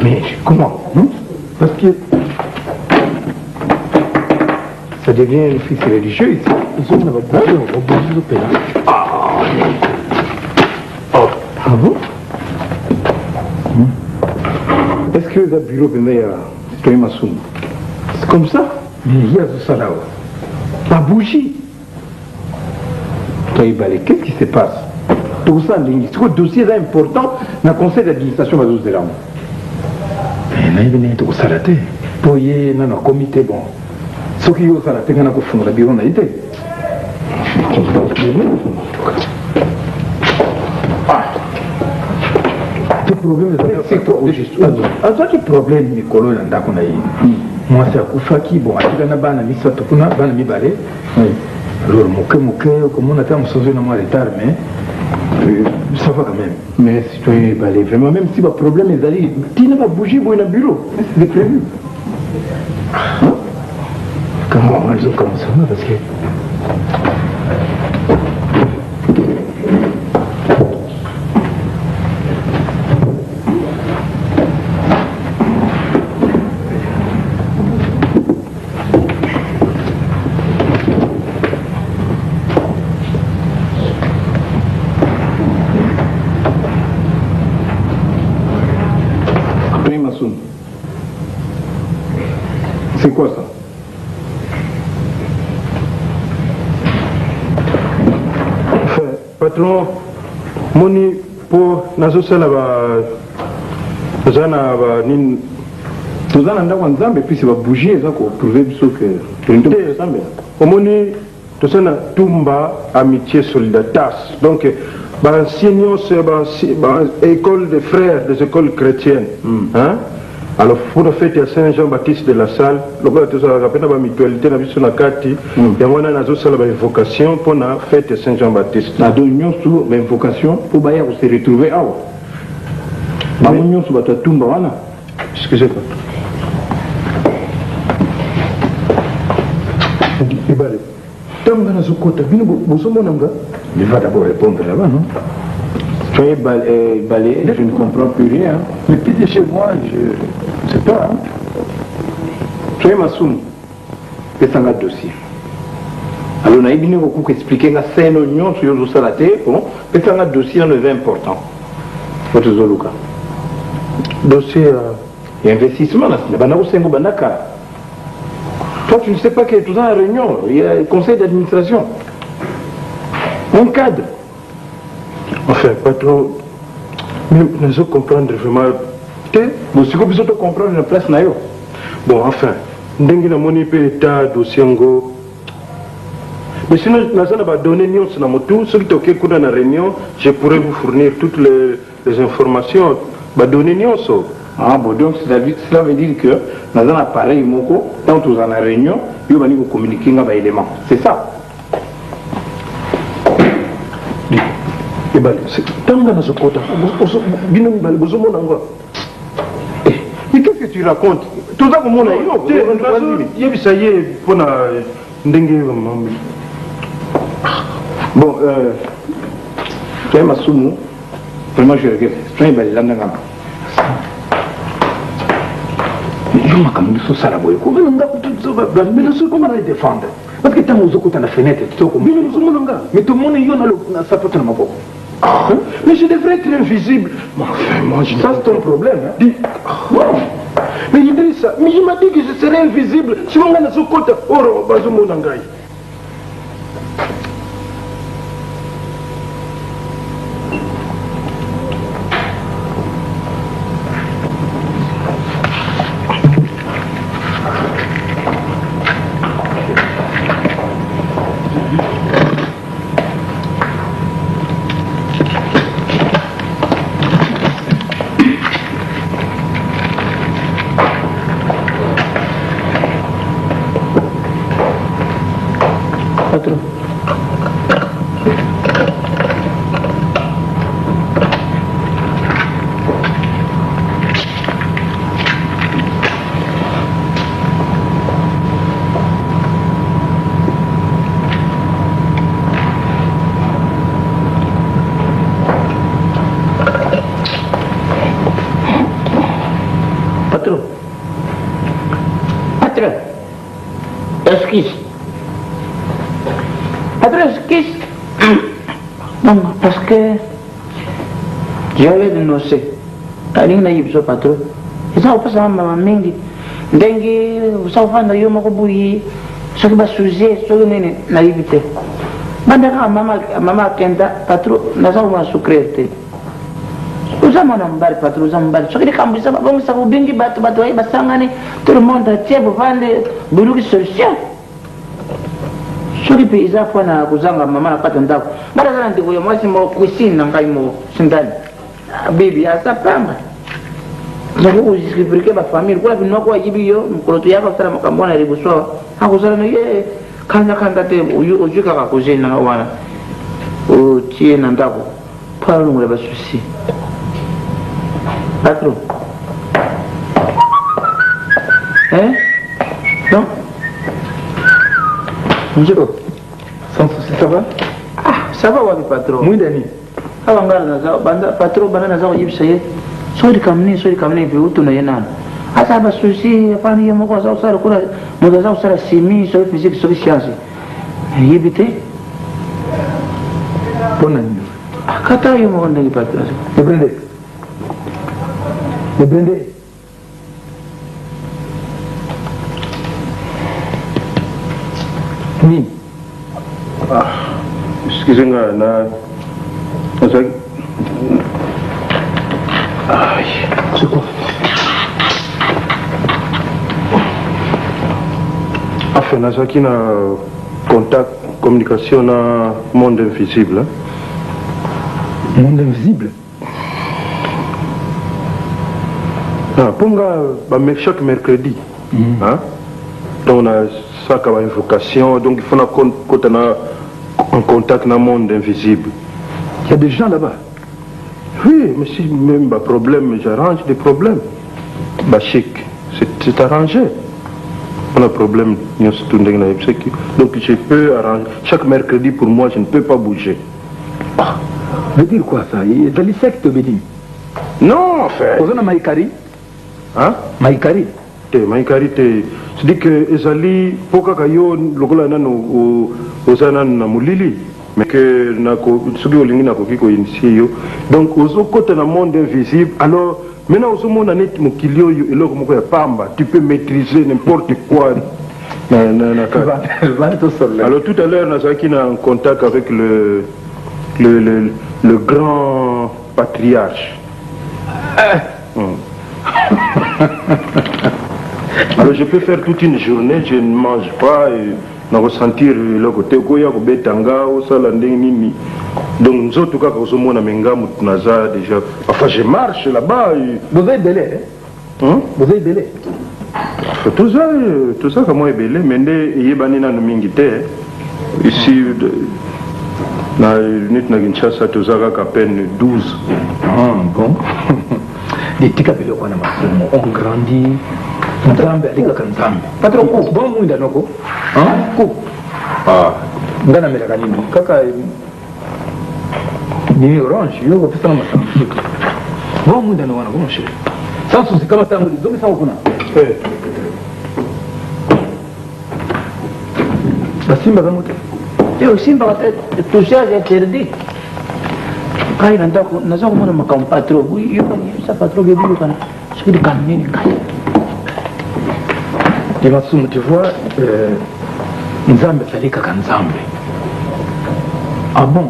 Mais comment? Parce que ça devient un office religieux ici. Ils ont Ah bon? Est-ce que le bureau venait à Citoyen Massoum? C'est comme ça? Mais il y a tout ça là. Pas bougie. Qu'est-ce qui se passe? Tout ça, c'est un dossier important dans le conseil d'administration de la Zéram. Mais il y a tout ça là. Pour y aller dans le comité, bon. Ce qui est au salaté, on a fait le bureau, on a été. C'est quoi au juste? Quel problème, Nicolas, dans qu'on a eu? Moi, c'est à Koufaki, bon, à Tigana, Missa Tokuna, Ban Mibale. Alors, comme on attend, on s'en vient à retard, mais ça va quand même. Mais citoyen Balé, vraiment, même si le problème est d'aller, tu n'as pas bougé pour un bureau, c'est prévu. Comment ils ont commencé parce que. C'est quoi ça? Enfin, patron, moni pour nazo sala ba zana ba nin tozana ndako nzambe puis c'est ba bouger ça ko prouver biso que nto nzambe. Omoni tozana tumba amitié solidaritas. Donc ba enseignants c'est ba école des frères des écoles chrétiennes. Hein? Alors, pour le fait, il y a Saint-Jean-Baptiste de la Salle, le gars de la mutualité, il y a une invocation pour la fête de Saint-Jean-Baptiste. Il y a une invocation pour se retrouver à excusez-moi. Il va d'abord répondre là-bas, non? Soyez balayé, je ne comprends plus rien. Mais puis de chez moi, je ne sais pas. Hein? Soyez Massoum, c'est un dossier. Alors, on a bien beaucoup expliqué que c'est une union sur le salaté, c'est un dossier important. Votre Zoluka. Dossier et investissement, toi, tu ne sais pas qu'il y a tout ça en réunion, il y a le conseil d'administration. Un cadre. Enfin, patron, même nous comprendre vraiment. Bon, si vous pouvez comprendre la place, bon, enfin, nous avons un dossier. Mais sinon, nous avons donné ceux qui ont dans la réunion, je pourrais vous fournir toutes les informations. Ah bon, donc cela veut dire que nous avons un appareil, tant que nous avons la réunion, nous allons communiquer les éléments. C'est ça. Mais tu racontes? Tout ça, comment on a eu? Ça y est, on a dengue. Bon, tu es ma soumou. Vraiment, je regrette. Tu es belle, là, je m'accorde sur ça, mais comment on défendre? Parce que tant aux autres, la fenêtre, tu sais comment. Mais tout le monde est ça peut être un mais je devrais être invisible. Enfin, moi, ça, c'est ton problème. Hein? Mais Idrissa, mais il m'a dit que je serais invisible. Si on a ce côté, oh, Bazomo Nangai. Non, parce que j'avais dénoncé. Aling na yibso patro. Isa ko pa sa mama mingi. Dengue, sa fanda yo makubuhi. So ba sujet, so nene na yibite. Banda ka mama kenda patro na sa ma sukrete. Usa mana mbar patro usa mbar. So kini kambisa ba bang sa kubingi batu ay basangani. Tout le monde a tiebo vande buluki solution. Soki pe iza fwana kuzanga mama na kata ndako. Mara sana ndiko yo mwasi mo cuisine na ngai mo sindani. Bibi asa pamba. Nako kujibrike ba famille kwa bino kwa yibi yo mkoloto yako sala makambona ribuswa. Hakusala ye kanda te uju kaka kuzina na wana. O tie na ndako. Pala ngule ba susi. Patro. Non? Bonjour. Sans souci, ça va? Ah, ça va, oui, patron. Moi, Dani. Ah, patron, banana, ça va, il y a sorry, comme ni, puis où tu n'as rien. Ah, ça va, souci, enfin, il y a mon cousin, ça, le coup, mon cousin, ça, la chimie, sur physique, sur les sciences. Il y a bité? Bonne année. Ah, quand tu as eu mon cousin, patron? Le Brendé. Le Brendé. Oui. Ah, excusez-moi, c'est quoi? Enfin, Nazaki na contact, communication na monde invisible. Monde invisible? Ah, chaque mercredi. Hein? Donc on a ça comme invocation, donc il faut qu'on en contact dans le monde invisible. Il y a des gens là-bas. Oui, mais si même un problème, j'arrange des problèmes. Bah chic, c'est arrangé. On a un problème, donc je peux arranger. Chaque mercredi pour moi, je ne peux pas bouger. Ah, veut dire quoi ça? Il y a des sectes, Bédine? Non, enfin. Vous avez Maïkari? Hein? Maïkari? Maïkari, c'est-à-dire que Ezali, pourquoi yo lokola nano ozana na mulili, mais que nako sugi olingi nako kiko initié yo. Donc ozo côté na monde invisible. Alors maintenant ozo monde net mukilio yo eloko moko ya pamba, tu peux maîtriser n'importe quoi. Alors tout à l'heure Nazaki na en contact avec le grand patriarche. Alors je peux faire toute une journée, je ne mange pas et na ressentir le côté koya ko betanga au salandeni. Donc nous autres cas au moins na menga mutunaza déjà. Enfin je marche là-bas. Vous avez belé, hein? Vous avez belé. Tout ça comment est belé, mais yebani na mingite ici na unité na Kinshasa tout ça à peine 12. Ah bon. de tika biloko na masumu on grandit nzambe alikaka nzambe patron ku bon mwinda noko ku ngana melaka nini kaka ni orange yo kopesa na masambusuki bon mwinda no wana bon chéri sans souci kama tango lizoki sango kuna basimba bango te yo simba touchage interdit kai na ndako nazo kumona makam patron yo sa patron bebi kana sikidi kanini kai de masumu tu vois nzambe alikaka nzambe ah bon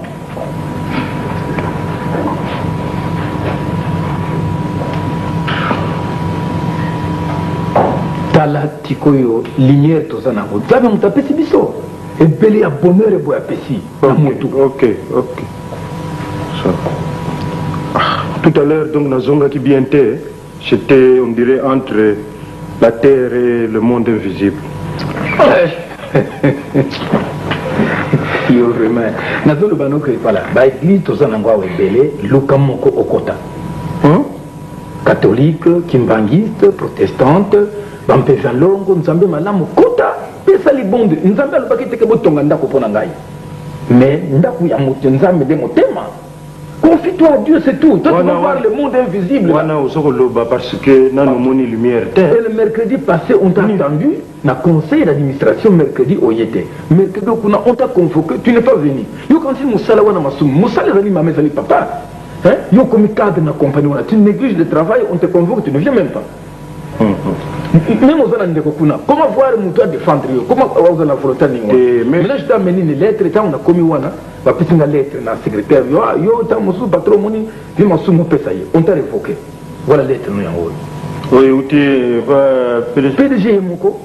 tala tikoyo lumière toza nango nzambe moto apesi biso ebele ya bonheur eboye apesi na motu ok ça. Tout à l'heure donc nazonga qui bien était, j'étais on dirait entre la terre et le monde invisible. yo vraiment nazoloba noke voilà baeglise toza nango awa ebele luka moko okota catholique kimbangiste protestante bampeza longo nzambe malamu kota pesa libonde nzambe alobaki teke botonga ndako mpo na ngai mais ndako ya moto nzambe nde motema confie-toi à Dieu, c'est tout. Toi, tu vas voir le monde invisible. Parce que nous avons une lumière. Et le mercredi passé, on t'a entendu, dans le conseil d'administration, mercredi, au Yété. Mercredi, on t'a convoqué, tu n'es pas venu. Yo, quand tu Moussala, Moussala, ma mère, papa. Yo, comme cadre de la compagnie, tu négliges le travail, on te convoque, tu ne viens même pas. Même aux Andes, comment voir le mouton défendre, comment vous allez affronter. Mais là, je t'ai amené une lettre, et on a commis one. Va péter une lettre dans le secrétaire. Yo, t'as mon sous patron, on t'a révoqué. Voilà la lettre, nous y avons. Oui, où tu es PDG, Moko.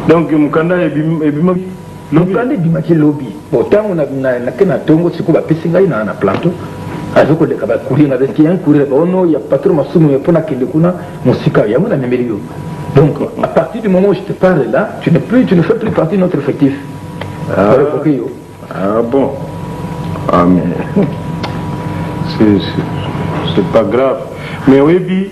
Donc, Mukanda et Bima. Mukanda et Bima qui lobby. Bon, tant on a qu'un atongo, c'est qu'on va péter un plateau. Azoko de kaba courir avec qui un courir ono il y a pas trop masumu ya pona kile kuna musika ya mona memelio. Donc à partir du moment où je te parle là, tu ne fais plus partie de notre effectif. Ah bon. Ah mais c'est pas grave. Mais oui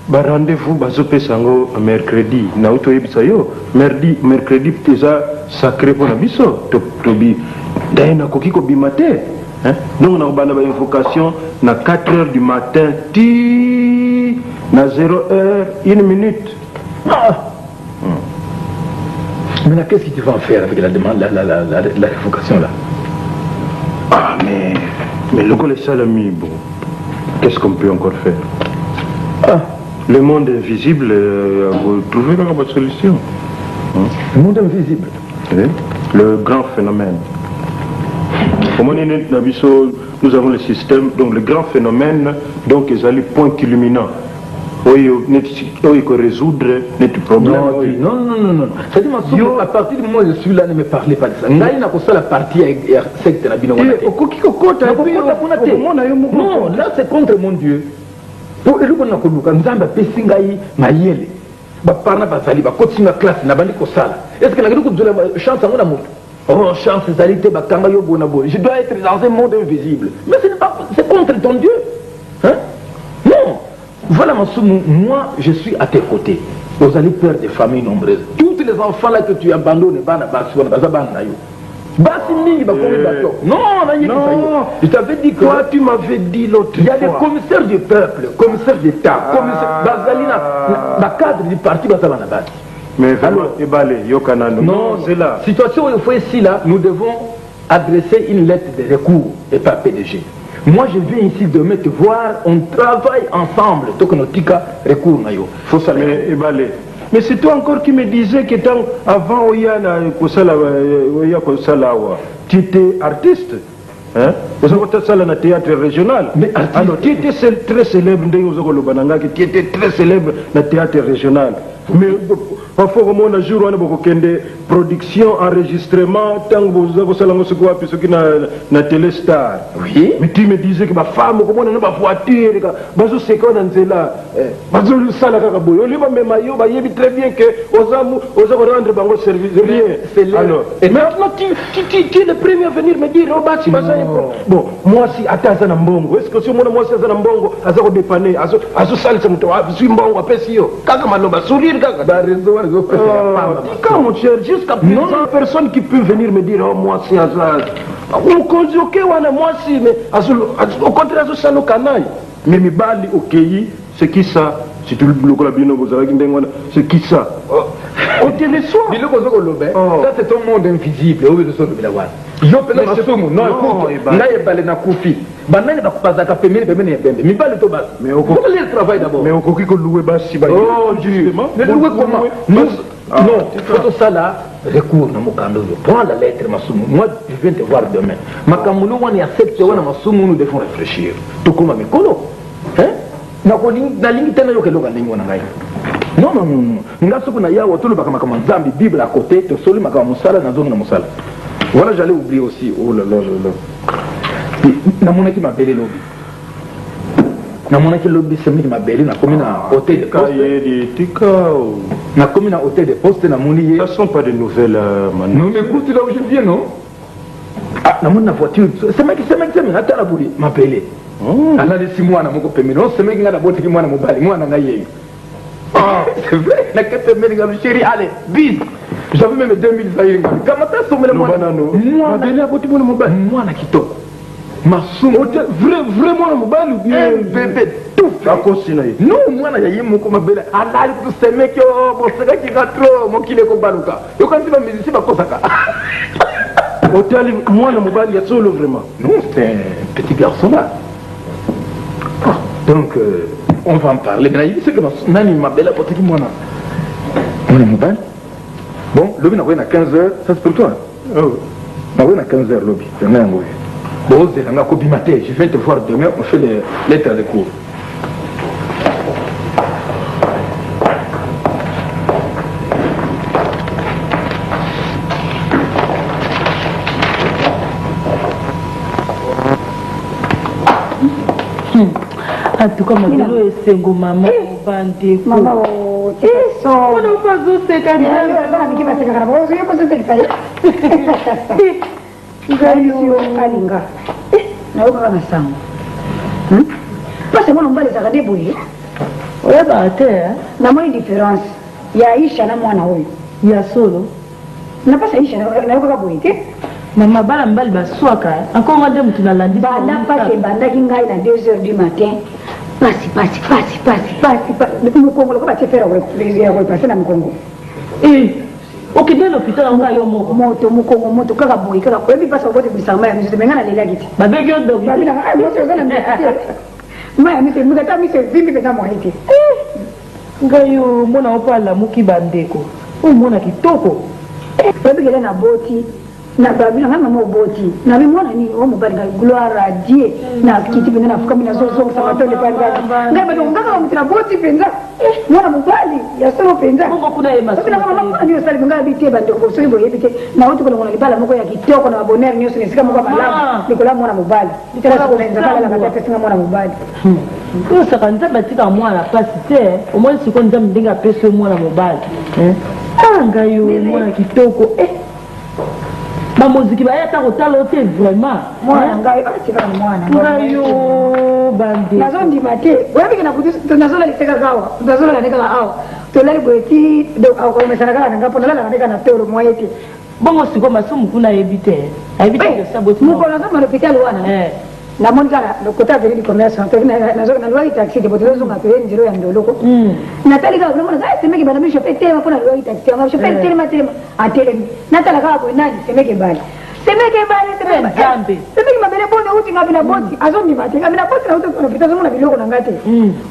ba rendez-vous bazope sango mercredi na uto yebisa yo mercredi déjà sacré pour la biso tobi daina kokiko bimate. Donc on a une invocation à 4 h du matin, à 0 h, 1 minute. Maintenant, qu'est-ce que tu vas en faire avec la demande, la révocation là? Ah, mais le collège Salami, bon, qu'est-ce qu'on peut encore faire? Le monde invisible, vous trouvez votre solution? Le monde invisible? Oui, le grand phénomène. Nous avons le système, donc le grand phénomène, donc ils allaient point culminant. Oui, il faut résoudre les problèmes. Non. C'est-à-dire, à partir du moment où je suis là, ne me parlez pas de ça. N'a pas ça la partie secte la bino. Non, là c'est contre mon Dieu. Pour le qu'on a connu, quand Zamba Pessingaï, Mayele, Baparna Basali, Bakotsina classe, Nabani Kosala. Est-ce que la chance à mon amour? Oh, chance, je dois être dans un monde invisible. Mais c'est contre ton Dieu. Hein? Non. Voilà, moi, je suis à tes côtés. Vous allez peur des familles nombreuses. Tous les enfants là que tu abandonnes, non, je t'avais dit que toi, tu m'avais dit l'autre fois. Il y a des commissaires du peuple, commissaires d'État, commissaires cadre du parti Bazabanabas. Mais alors, non, c'est là. Situation où il faut ici, là, nous devons adresser une lettre de recours et pas PDG. Moi, je viens ici demain te voir, on travaille ensemble. Donc, on a recours. Faut ça. Mais c'est toi encore qui me disais que avant tu étais artiste. Hein? Vous avez ça dans le théâtre régional. Mais alors, tu étais très célèbre, tu étais très célèbre dans le théâtre régional. mais parfois comme on a jour on a beaucoup de production enregistrement tant que vous avez la quoi puis ce qui na Téléstar oui mais tu me disais que ma femme comme on a pas voiture bazo c'est qu'on en là bazo le sala ka boyo li ba même yo ba yebi très bien que aux rendre bango service rien alors et maintenant tu es le premier à venir me dire oh bah si bon moi si attends na mbongo est-ce que si moi si na mbongo aza ko dépanner azo salisa mtu si mbongo apesi yo kaka maloba sourire kaka ba réseau quand mon cher jusqu'à présent personne qui peut venir me dire oh moi si aza on conjugué wana moi si mais au contraire azo salo kanai mais mibali okei c'est qui ça si tu le la bino bozalaki ndengwana c'est qui ça on te le soir biloko zoko lobe ça c'est un monde invisible au lieu de solo bila wana yo pena masumu non écoute na yebale na kufi banani bakupazaka pemene yebembe mibali to bas mais on le travail d'abord mais okoki ko louer basi ba oh justement ne louer comment non faut ça là recours na mokando yo prends la lettre masumu moi je viens te voir demain makamulu wani accepte wana masumu nous devons réfléchir to koma mikolo hein nalingi tena yo keloka ndenge wana ngai non nga soki na yawa tolobaka makambo ya nzambe bible à côté tosoli makambo mosala nazongi na mosala voilà j'allais oublier aussi oh là namonaki mabele lobi namonaki lobi semiki mabele nakomi na hôtel de poste nakomi na hôtel de poste namoni ye ça sont pas de nouvelles man non mais écoute là où je viens non ah namoni na voiture semeki atala buli mabele analisi mwana moko pembeni osemeki nga naboteki mwana mobali mwana ngai yeyo c'est vrai nake pembeni nga chéri allez bis j'avais même 2000 zaire nga kamata somela mwana aboti mwana mobali mwana kitoko masumu vrai mwana mobali bien bébé tout akosi na ye non mwana yaye moko mabele anali tusemeki bosekaki nga trop mokili ekobaluka yokanisi bamizisi bakosaka otali mwana mobali ya solo vraiment non c'est un petit garçon là. Donc, on va en parler. Mais il dit que Nani m'a belle apporté qui moi là. On est mobile. Bon, le bin a 15h, ça c'est pour toi. Oh. On a 15h lobby. Demain, oui. Bon, c'est un copie matin. Je viens te voir demain, on fait les lettres de cours. En tout cas, Mabelo est single maman, bandé. Maman, on n'a pas osé quand même. Kalinga. Na uka na sango. Pasa mwana mbali za kadebwe. Oya ba te, na mwana difference ya Aisha na mwana huyu. Ya solo. Na pasa Aisha na uka kabwete. Mama bala mbali baswaka. Encore moi de mutuna landi. Ba na pasa banda kingai na 2h du matin. Pasi. Mukongo ko batefera kwa plaisir kwa pasa na mukongo. Ok, dans l'hôpital, on a eu moto, kaka boy, kaka boy, puis passe au côté de sa mère, je te mets à l'église. Bah, ben, que donc, bah, moi, je vais la mettre. Vous êtes mis, c'est vite, mais dans moi, été. Gayo, mon enfant, la mouki bandeko. Ou mon akitoko. Babi, elle a boti. Na babi na mama boti. Na bi mwana ni o mobali ga gloire à Dieu. Na kiti penda na fuka mina zo sa matone panda. Ngaba ndo ngaka mtira boti penda. Mwana mobali ya solo penda. Mungu kuna ema. Babi na mama ni sali ngaba bite bande ko so ibo yebite. Na uti ko ngona libala moko ya kitoko na bonheur ni usini sika moko malamu. Nikola mwana mobali. Bitara ko nza kala na kata singa mwana mobali. Ko sakanza batika mwana pasi te. Au moins siko nza mdinga peso mwana mobali. Ngayo mwana kitoko. Ma musique va être au taloté vraiment. Moi, atika mwana. Ngayo bandi. Nazo ndimate. Wewe kina kutu tunazola liteka gawa. Tunazola la nekala hao. Tolali bweti do au kwa mesana kala ngapo nalala katika na tero moyeti. Bongo siko masumu kuna ebite. Ebite de saboti. Muko na kama hospitali wana. Na monika le côté de l'e-commerce na loi taxi de botezo ngapeni njiro ya ndoloko. Natali ka kuna mwana semeke bana misho pete ma kuna loi taxi ma shope tele atele. Natala ka kwa nani semeke bali. Semeke jambe. Semeke mabele bonde uti ngabina boti azondi mate ngabina boti na uti kuna pitazo mwana biloko na ngate.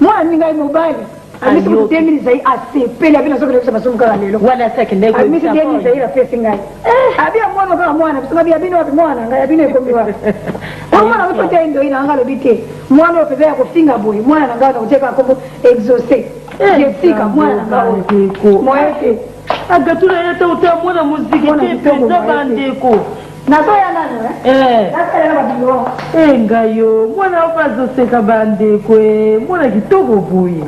Mwana ninga mobile. Amisi mutemi zai asepele abina sokele kusema sumu kala lelo. Wala second leg. Amisi deni zai la face ngai. Abia mwana kama mwana kusema abina wapi mwana ngai abina ikombiwa. Mwana wewe ndio ina ngalo bite. Mwana wewe ya kufinga boy. Mwana ngalo na kuteka kwa exaucer. Jessica mwana bandeko moyete agatula yata uta mwana muziki te pesa bandeko nazoya nano nasala na babilo ngayo mwana opazoseka bandeko mwana kitoko boye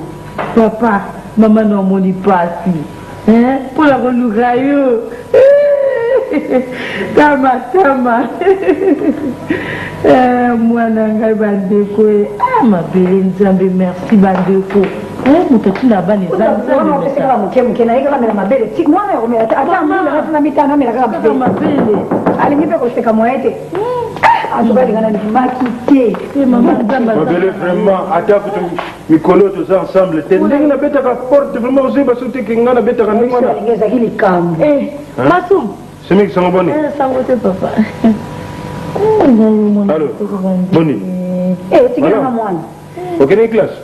papa mama na omoni pasi mpona koluka yo tama mwana ngai bandeko mabele nzambe merci bandeko moto atina bana ezanzambe moke naye kaka mela mabele ti mwana yakomela ata mbila mitano amela kaka mabele alingi mpe koseka moye te atokalingana limaki te mabele vraiment ata kutu mikolo toza ensemble te ndenge nabetaka porte vraiment ozoyeba so te ke nga nabetaka ndenge wana ezalaki likambo masum semiki sango boni sango te papa alo boni tikilanga mwana okende classe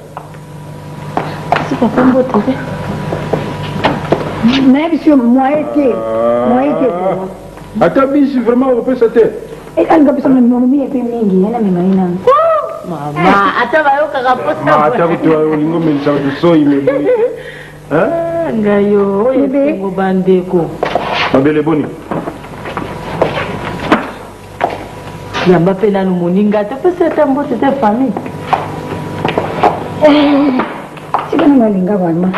papa mbote te nayebi si moye te ata bisi vraiment okopesa te alinga biso mamie mpe mingi yana memaina mama ata bayokaka ata kutu olingo melisaka tosoyi meboyi ngayo oyo esengo bandeko mabele boni yamba mpe nanu moninga topesi ata mbote te famille sikana nalinga bwana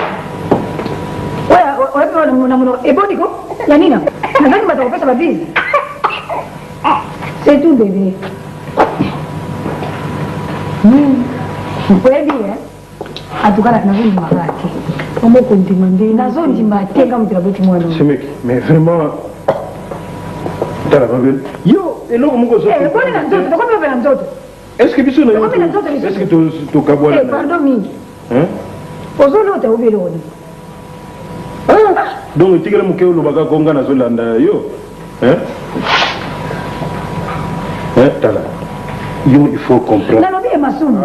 oyamono eboniko ya nina nazaki bato kopesa babizi c'est tout bébé oyebi atukala nazondimaka te omokondima nde nazondima te nga moto aboti mwana semeki mais vraiment tala mabele yo eloko moko ekoni na nzoto tokomi ope na nzoto est ce que biso na yo est ce que tokabwana pardon mingi ozolota obele oni donc etikela moke olobaka konga nazolanda yo tala yo il faut comprendre nalobi ye masumu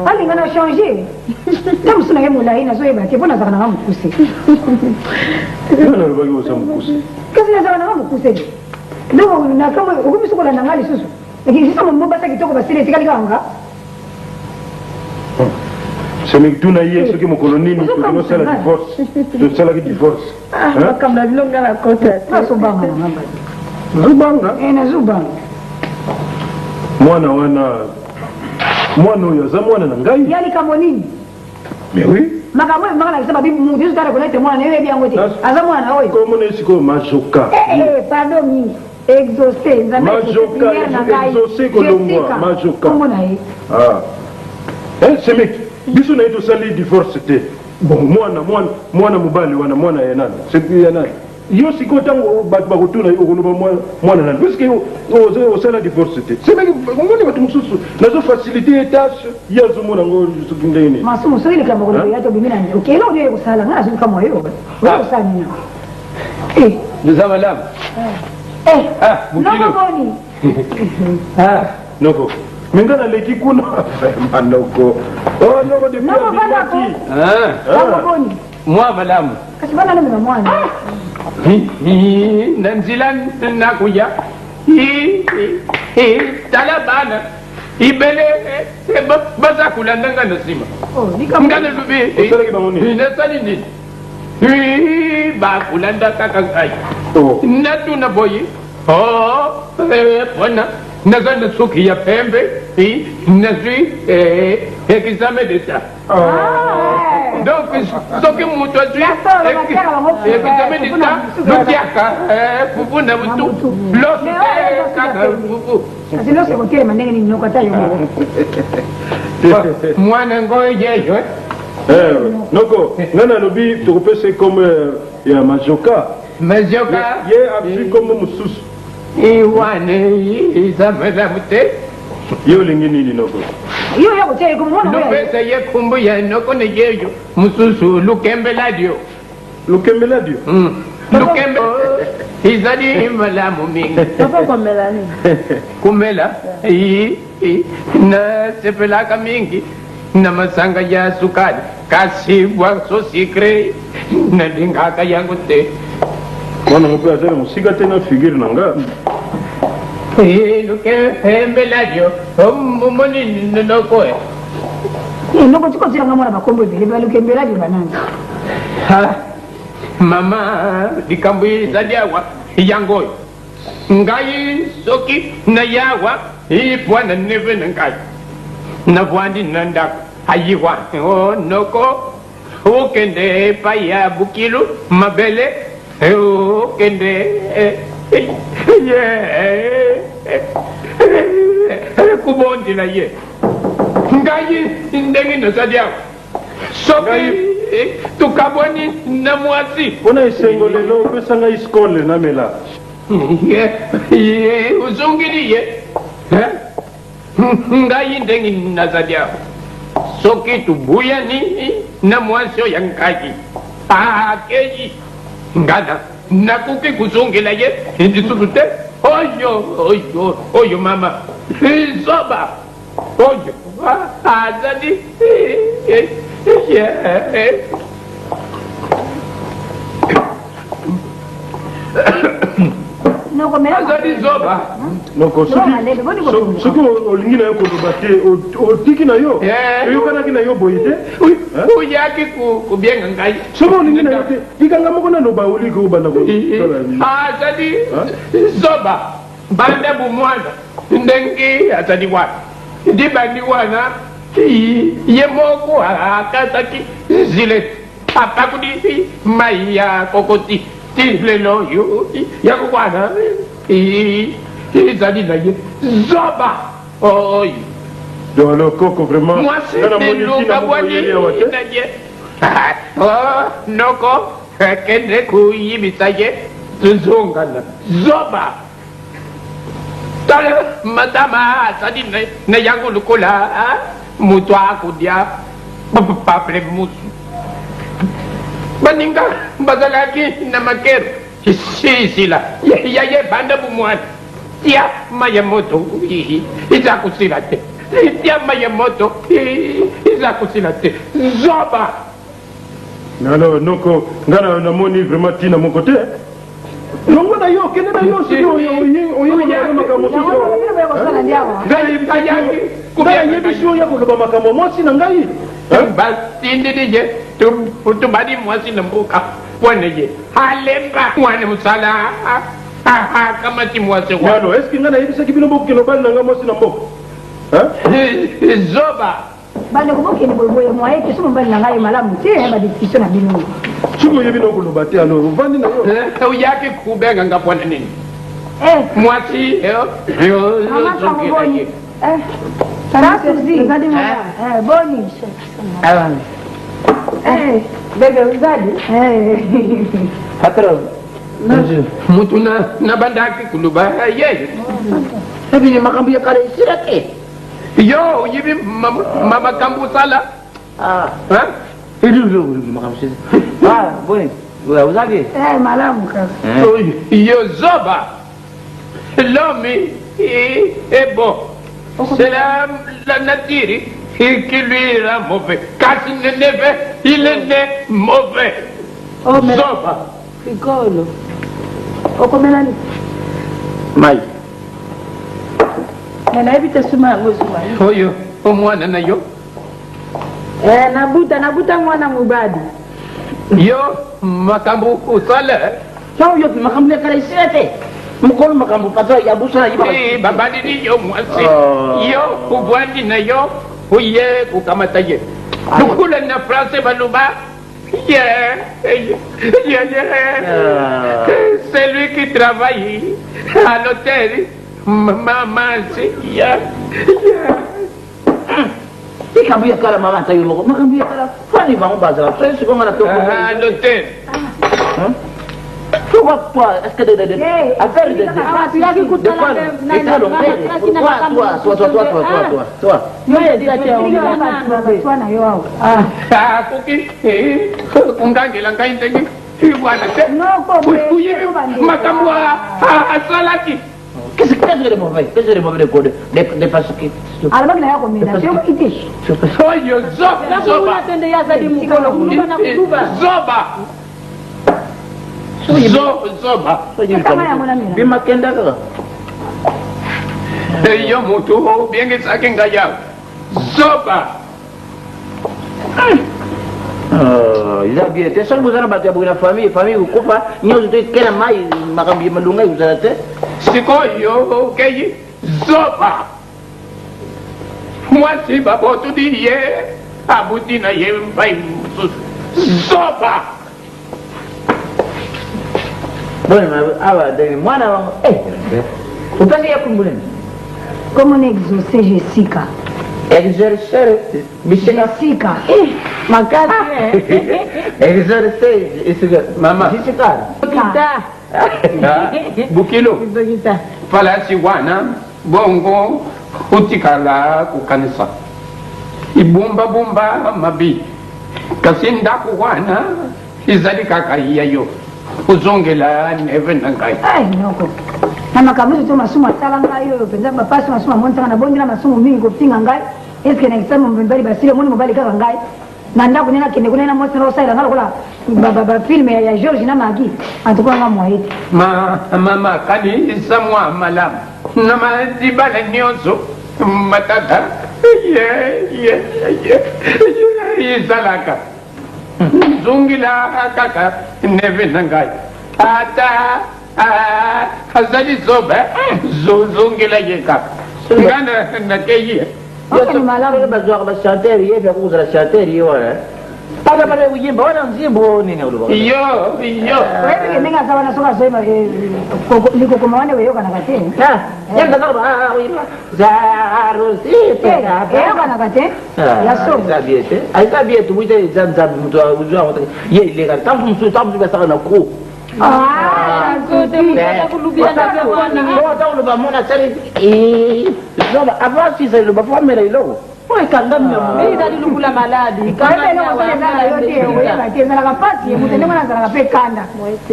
alinga na change ta mosu na ye molai nazoyeba te mpo nazaka nanga mokuse nalobaki oza mokuse kasi nazaka nanga mokuse donc nakambo okomi sokolanda nga lisusu ekisisa momo basa kitoko basili etikali kanga semeki tuna ye soki mokolo nini tokinosala divorce tosalaki divorce makambo na bilonga na kota nasobanga nanga nazobanga nazobanga mwana wana mwana oyo aza mwana na ngai ya likambo nini mais oui makambo oyo makalakisa babimutu ezo tala konete mwana nayo yebi yango te aza mwana oyo komona esikoyo majoka pardon mingi exaucé nzambe exaucé kolongwa majoka kombo na ye semeki biso na ye tosali divorce te bon mwana mobali wana mwana ya nani ya nani yo sikoyo ntango bato bakotuna yo okoloba mwana nani puiske osala divorce te semeki omoni bato mosusu nazofacilité ye tâche ye azomona yango soki ndenge nini masumu soki likambo koloba to bimi na nzoki eloko ndio ekosala nga nazoki kama oyo okosala nini Nous madame. nokoboni noko minga naleki kuna vraiment noko noko depuis abimaki nokoboni Moi, madame. kasi bana nomema mwana Nanzila nakuya. Talabana. Ibele baza kulanda ngana sima. Ngana lubi. osalaki bango nini Inasali nini? Ba kulanda kakangai. Natuna boyi. Bona. Nazana suki ya pembe. Nazui examen d'état. Donc, ce que nous devons faire, examen d'état, nous diaka, vous n'avez tout. kasi lose kotelema ndenge nini noko ata yo Mwana ngoye yo. noko nga nalobi tokopesa comme ya majoka Majoka. ye apui comme mosusu Iwane izamela mute. ye olingi nini noko iyo yakotia ko mwana oyo Lupesa ye kumbu ya noko ne yeyo. Mususu lukembe ladio. lokembela dio Lukembe izali malamu mingi. papa komela nini Kumela na sepelaka mingi na masanga ya sukari kasibwa so sikre na lingaka yangu te mwana mope azali mosika te na figure na nga luke embeladio omumoni nokoe ndoko tikoziranga mwana bakombo ebele balukembela byo banani mama likambo izali awa yangoyo ngai soki na yawa ipwana neve na ngai na bwandi na ndako ayiwa noko okende paya bukilu mabele okende kubondi na ye ngai ndenge nazali awa soki tukaboni na mwasi mpona esengo lelo opesanga iskole namela uzongili ye ngai ndenge nazali awa soki tubuyani na mwasi oyo ya ngai akeyi ngana nakoki kuzongela ye lisusu te oyo mama zoba oyo azali azali zoba noko soki olingi na yo koloba te otiki na yo oyokanaki na yo boye te oyaki kubienga ngai soki olingi na yo te tikanga moko nanoba oliki obanda azali zoba banda bumwana ndenge azali wana ndi bandi wana ye moko akataki zile apakudi mai ya kokoti ti lelo yo yakokwana izali na ye zoba oyo dolo koko vraiment mwasi eluka bwani na ye noko kende kuyibisa ye tuzongana zoba tala madama azali na yango lokola moto akodia paple musu baninga bazalaki na makero sisila yaye banda bumwana tia maya moto iza kusila te tia maya moto iza kusila te zoba alors noko ngana namoni vraiment tina moko te longo na yo kende na yo sio oyo makambo ngai yebisi ya koloba makambo mwasi na ngai basindidije tubadi mwasi na mboka pone ye alemba mwana musala kama ti mwasi wa alors est-ce que ngana yebisa kibino mboka kilobali na ngai mwasi na mboka zoba bande kobokende boye mwaye te somo mbali na ngai malamu te ba discussion na bino siko yebi no koloba te alors vandi na yo uyaki kubenga ngapona nini mwasi mama kamuboni Sarasuzi boni bebe uzadi patron mutu na bandaki kuluba ye sabini makambo ya kale sirake yo yibi mama kambu sala makambo sisi boni uzadi malamu kaka yo zoba l'homme est bon. C'est la nature qui lui rend mauvais. Quand il est né, il est né mauvais. Oh, mais... Zoba. Piccolo. Okomelani. Mai. Naibita suma ngosuma. Oyo, omwana na yo. Nabuta mwana mubadi. Yo, makambu usala. Sao yo makambu ya kale sirate. Mukolo makambu patro ya busara yiba. Babadi ni yo mwasi. Yo kubwandi na yo uye kukamata ye. Nukula na France baluba. C'est lui qui travaille à l'hôtel. Maman, c'est Ikambu ya kala mama tayo mo. Makambu ya kala fani ba bazara. Sio ko ngana to ko. à l'hôtel. Toi, est-ce que de affaire de toi. Kungangela ngaintengi bwana te makamwa asalaki Qu'est-ce que le mauvais? Qu'est-ce que le mauvais code? Des parce que. Alors là, on est d'accord. Oyo zoba. Zoba. Bima kenda ka. Yo mutu bienge sake ngaya. Zoba. Izabie te solo buzana batu ya bugina famille ukufa nyozo to kena mai makambi malunga uzana te sikoyo keyi zoba mwasi babotu di ye abutina ye mbai zoba bona awa de mwana wangu upande ya kumbuleni Comment on exaucer Jessica? Exercer Jessica. Makasi exercer mama Jessica bukilo falasi wana bongo utikala kukanisa ibumba bumba mabi kasinda kuwana izali kakaiya yo uzongela neve nangai Ai noko. Na makambo tu masumu atala ngai yo penza bapasi masumu monta na bongi na masumu mingi kopinga ngai. Eske na kisema mbali basile moni mbali kaka ngai. Na ndako nina kende kuna moto rosa ila ngala kula baba film ya George na Magi. Atakuwa kama mwahidi. Mama kani samwa malam na madibala nyozo matata izalaka zungila kaka neve nangai ata azali zobe zungila yeka ngana nakeyi yote malamu bazwa ba chanter yepe kuzala chanter yora pada pada uyimba wana mzimbo nini ulibo yo Wewe ninga sawa na soka sema liko kwa maana wewe kana kateni. yenda kama uyimba zaro sipe Wewe kana kateni. Ya so. Aisabiete tuite zanza mtu ujua ye ile kama tamu sasa na ku kote mutaka kulubia na bwana wata uluba mona sari zoba avasi sari luba famela ilo wewe kanga mimi ndali lukula maladi Kama leo kwa nada yote wewe bateza la kapati mutende mwana za kape kanda.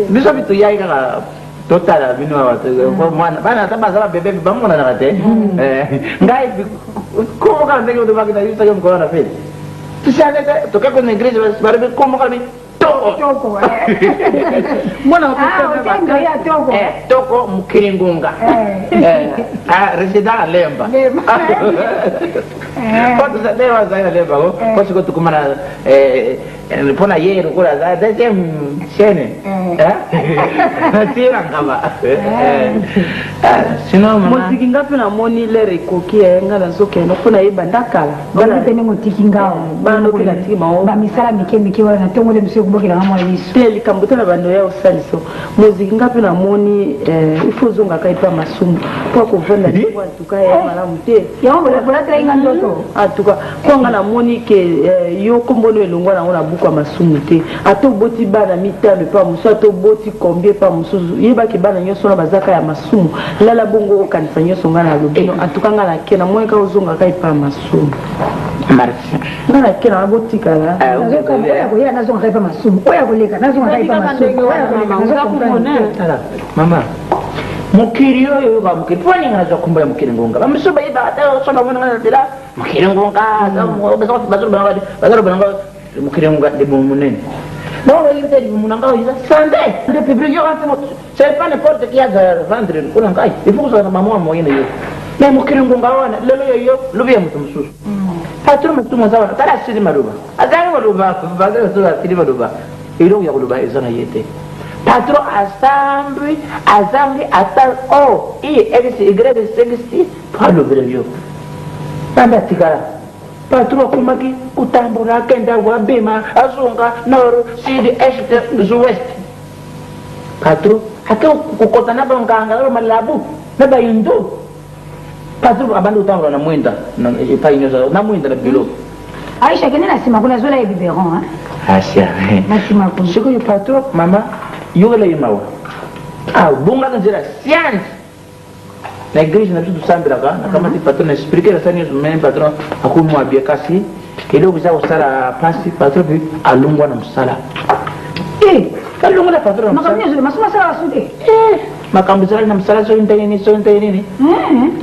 biso bitu yayi kaka totala bino watu kwa mwana bana tabazala bebe bamona na kate ngai ko ka ndenge ndo bakita yusa kama kwa na feli tushaka toka kwa igreja barabe como kama Toko. mwana Utenga ya toko. toko mkiringunga resida lemba Quando você tem uma zaina lemba ko posso que tu como na pona yero kula za da tem chene tira ngaba sino mama moziki ngapi na moni lere koki enga na zokeno pona yeba ndakala Bana tene ngotiki ngao. bana okila tima o Ba misala mike wana tongo le msio kubokela ngamo yesu. te likambuta na bando ya osaliso moziki ngapi na moni ifo zonga kai pa masumu kwa kuvenda kwa tuka ya malamu te Yango bola trainga ndoto. atuka kwanga na moni ke yo kombono elongwa na ngona buku masumu te ato boti bana mitano pa musu ato boti combien pa musu yeba ke bana nyoso na bazaka ya masumu lala bongo kanisa nyoso ngana lobino atuka ngana ke na mweka ozonga kai pa masumu merci ngana ke na boti kala Nazoka mboya kuya nazo ngaipa masumu. Oya kuleka nazo ngaipa masumu. Oya kuleka. mama mukiri yo ba mukiri poni ngazo kumbaya mukiri ngonga bamsuba iba ata soba mwana ngana dira mukiri ngonga bazaro banga mukiri ngonga de munene non il était du munanga il sande de public yo antimo c'est pas n'importe qui a de vendre kuna ngai il faut que ça maman moyenne yo mais mukiri ngonga wana lelo yo lubi mtu msusu patro mtu mzawa tara siri maruba azanga maruba bazaro sura siri maruba ilo ya maruba izana yete patro assemble atal o i x y sexti palo brevio tanda tigara patro kumaki utambura kenda wa bima azunga nor sud est ouest patro hakao kukota na banganga malabu na bayindu patro abandu utambura na mwenda na painyo na mwenda na bilo Aisha kenena sima kuna zola ya biberon Asia Nasima kuna. siko yu patro mama yule imawa bunga nzira science na igreja na tudo sambira ka na kama patron na expliquer essa news men patron akumu abia kasi kidogo za usala pasi patron bi alungwa na msala kalungwa na patron Makamia zule masuma sala wasude. makambuzala na msala so nini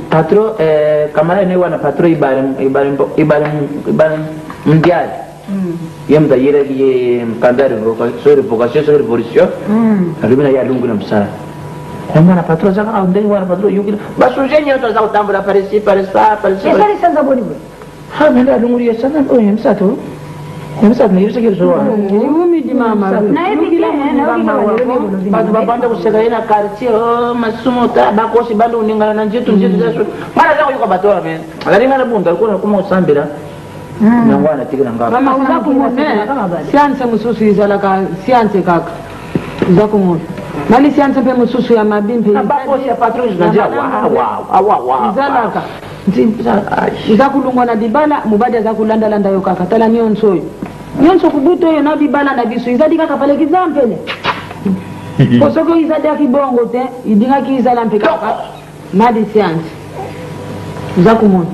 patron kamara ne wana patron ibarim mundial yam da yere ye kandare vocation sur révolution alumina ya lungu na msala mwana patron zaka au ndeni wana patron yuki basu jenyo to za utambula parisi Esali sanza boni bwe. ha menda lungu ya sana o yem sato Msa tunayusa kiruwa. Mimi di mama. Na hivi Batu babanda kuseka ina quartier masumo ta bakosi bando uningana na njetu zaso. Mara zako yuko batora men. Alaringa na bunda alikuwa nakuma usambira. Nangwana tikira ngaba. Mama uzaku ngone. Sianse mususu izalaka sianse kaka. Uzaku ngone. Mali sianse pe mususu ya mabimpe. Bakosi ya patrouille na wa. Izalaka. Izakulungwa na dibala mubada zakulanda landa yo kaka tala nyonso yo. Nyonso kubuto yo na dibala na biso izadi kaka pale kizampele. Kosoko izadi akibongo te idinga ki izala mpe kaka. Madi sianse. Izakumona.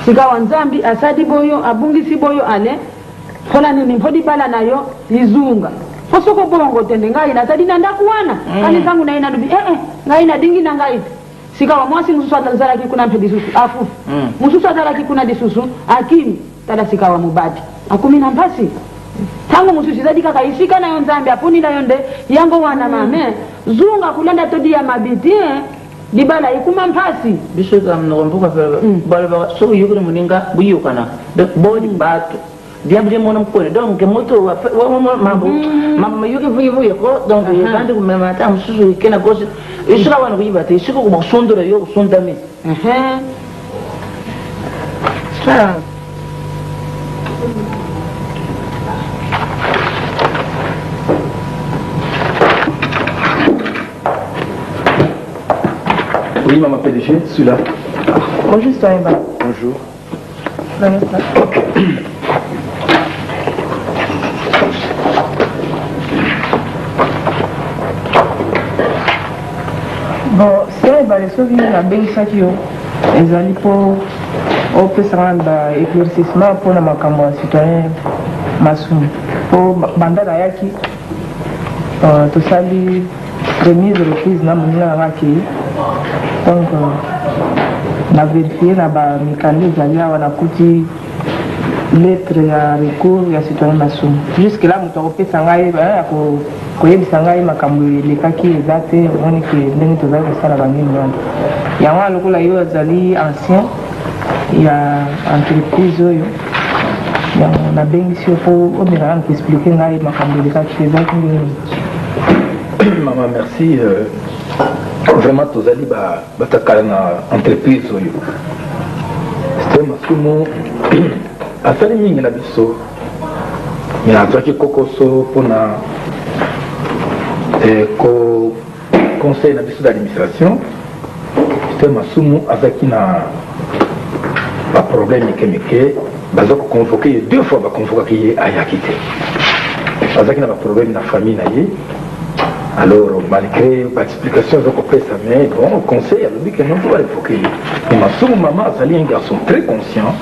Sika wanzambi asadi boyo abungisi boyo ale. Kola nini mpodi bala nayo izunga. Kosoko bongo tende ngai na tadi nanda kuwana. Kani zangu na ina dubi ngai na dingi na ngai. Sika wa mwasi mususu atazala kikuna mpe disusu afu. Mususu atazala kikuna disusu akimi tada sika wa mubadi. Akumi na mpasi. Tangu mususu zadi kaka isika na yonzambi apuni na yonde yango wana mame zunga kulenda todi ya mabiti dibala ikuma mpasi. Biso ka mnombuka bala so yukuri muninga buyukana. Bodi batu. Diabli mona mkone donc moto wa mambo yuki vuyi ko donc kandi kumemata mususu ikena gosi isura wana kuyibate isiko kubasondora yo kusondami sa Oui, maman PDG, celui-là. Bonjour, Soyemba. Bonjour. Bon, c'est les souvenirs de la belle Sakio. Les alliés pour éclaircissement pour la makambo citoyen Massoum. Pour Bandada Yaki, tout ça, remise de reprise na munila Yaki. Donc, la vérifier là-bas, mécanisme, il y a un lettre ya recours ya citoyen Massoum. Jusque là, nous avons fait sangai, koyebisa ngai makambo elekaki eza te omoni ke ndenge tozali kosala bangini wana yango lokola yo azali ancien ya entreprise oyo yango nabengisi yo mpo omekaka na koexplike ngai makambo elekaki te ezaki ndenge. Maman, merci. Vraiment, tozali batakala na entreprise oyo. C'était Massoum asali mingi na biso. Mais azwaki kokoso mpona conseil na biso d'administration. C'était Massoum azaki na ba problème meke baza ko convoquer 2 fois ba convoquer ye ayaki te. Azaki na ba problème na famille na ye. Alors malgré ba explication za ko pesa mais bon conseil alobi que non faut évoquer. Mais Massoum maman azali un garçon très conscient.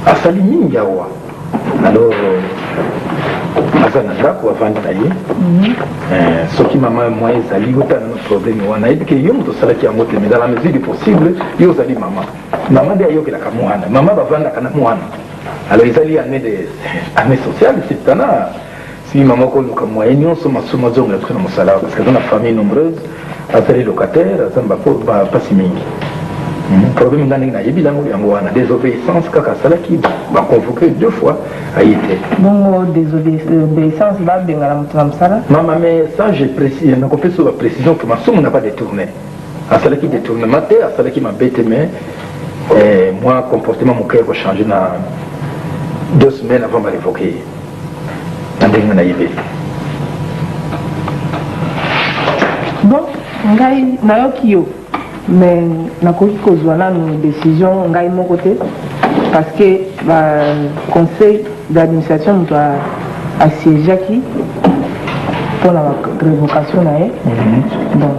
Asali mingi awa. Alors aza na ndako avandi na ye soki mama mwa ezali otala na problème wana yebi ke yo moto osalaki yango te mais dans la mesure du possible yo ozali mama nde ayokelaka mwana mama bavandaka na mwana alors ezali année sociale septana si mama okoluka moye nyonso Massoum azongela tuka na mosala parce que aza na famille nombreuse azali locataire aza na bapasi mingi problème nga ndenge nayebi yango wana désobéissance kaka asalaki baconvoqué 2 fois aye te bongo désobéissance babengana moto na mosala mama mais ça je précise nakopesa ba précision que Massoum n'a pas détourné asalaki détournement te asalaki mabe te mais moi comportement moke ekochanger na 2 semaines avant barévoqué na ndenge nayebi bon ngai nayoki yo mais nakoki kozwa nanu décision ngai moko te parce que conseil d'administration moto asiégeaki mpona révocation na ye bon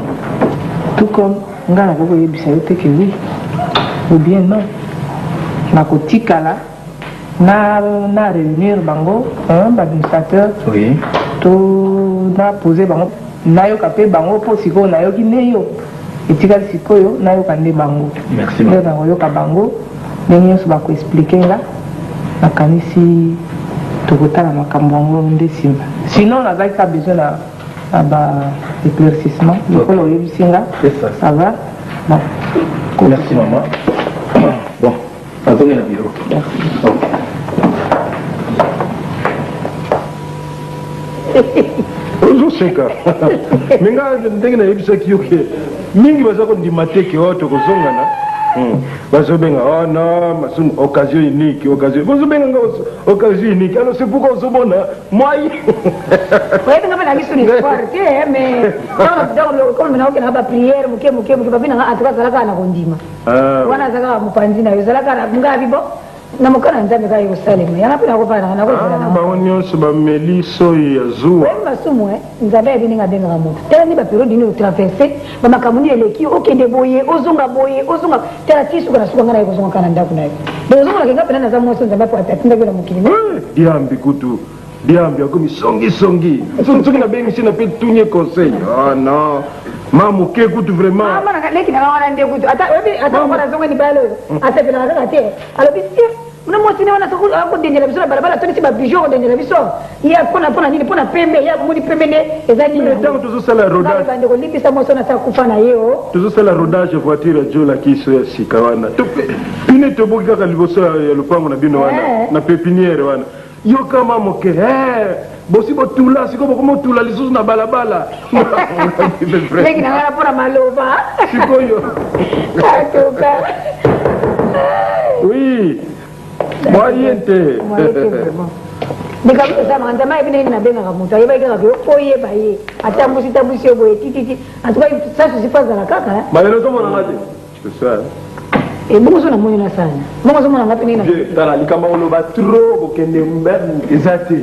tout comme ngai nakoki koyebisa yo te ke oui ou bien non nakotikala na réunir bango baadministrateur to na pose bango nayoka mpe bango mpo sikoyo nayoki nde yo etikali sikoyo nayoka nde bango nde nakoyoka bango ndenge nyonso bakoexplike nga nakanisi tokotala makambo yango nde nsima sinon nazalaki ka besoin na baéclaircissement lokola oyebisi nga ça va bon merci maman bon azongi na bureau merci ozoseka me nga ndenge nayebisaki yo ke mingi baza kondima te ke oyo tokozongana bazobenga na masumu occasion unique bozobenga nga occasion unique alors c'est pourquoi ozomona mwai oyebi nga mpe na biso ni espoir te mais comme naoke na bapriere moke babi nanga atuka azalaka na kondima wana azalaka mopanzi na yo ezalaka nga bibo na mokana nzambe kaka yerusalemu yanga mpe nakopana bango nyonso bameli soi ya zuwa oyebi masumu nzambe yebi ndenge abengaka moto tala ndi baperiode nini otraverse bamakambo nini eleki okende boye ozonga tala ti suka na suka nga na ye kozonga kaka na ndako na ye donc ozongolaka nga pena naza mwasi nzambe apo atindaki na mokili diambi kutu diambi akomi songisongi soki nabengisi na mpe tunye conseil non ma moke kutu vraiment leki nanga wana nde kutu ata okona zonga nibalo asepelaka kaka te alobi muna mwasi ne wana akodendela biso na balabala tonisi babijo akodendela biso ye mpona nini mpona pembe ye akomoni pembe nde eza ntango tozosala rodage kolibisa mwasi wana asa kufa na ye o tozosala rodage ya voiture ya jolakiso ya sika wana pine toboki kaka liboso ya lopango na bino wana na pepiniere wana yo kama moke bosi botula siko bokomotula lisusu na balabala leki na ngana mpona maloba sikoyo atoka oui moye te ndikabisama nzama yebi nini nabengaka moto ayebaki kaka oyeba ye atambusi yo boye tititi antuka sasu sifazala kaka malelo tomonanga te bongo so namoni na sana bongo so monanga mpe nini tala likambo oloba tro bokende eza te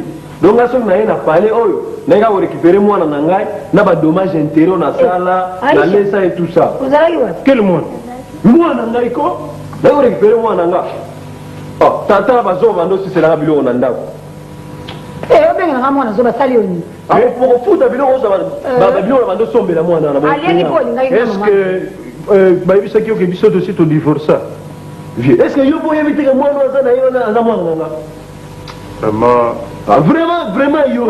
donc nga soki naye na pale oyo nayeka korécupere mwana na ngai na badommage intérêt nasala na lesa et tout ça ozalaki wapi quel mwana mwana ngai ko naye korécupere mwana nga tala bazoba bando osiselaka biloko na ndako obengelanga mwana zo basali oni pokofuta biloko biloko na bando osombela mwana aliani po olingaki est ce que bayebisaki yoke biso tosi todivorça est ce que yo boyebi teke mwana aza na ye aza mwana na nga vraiment yo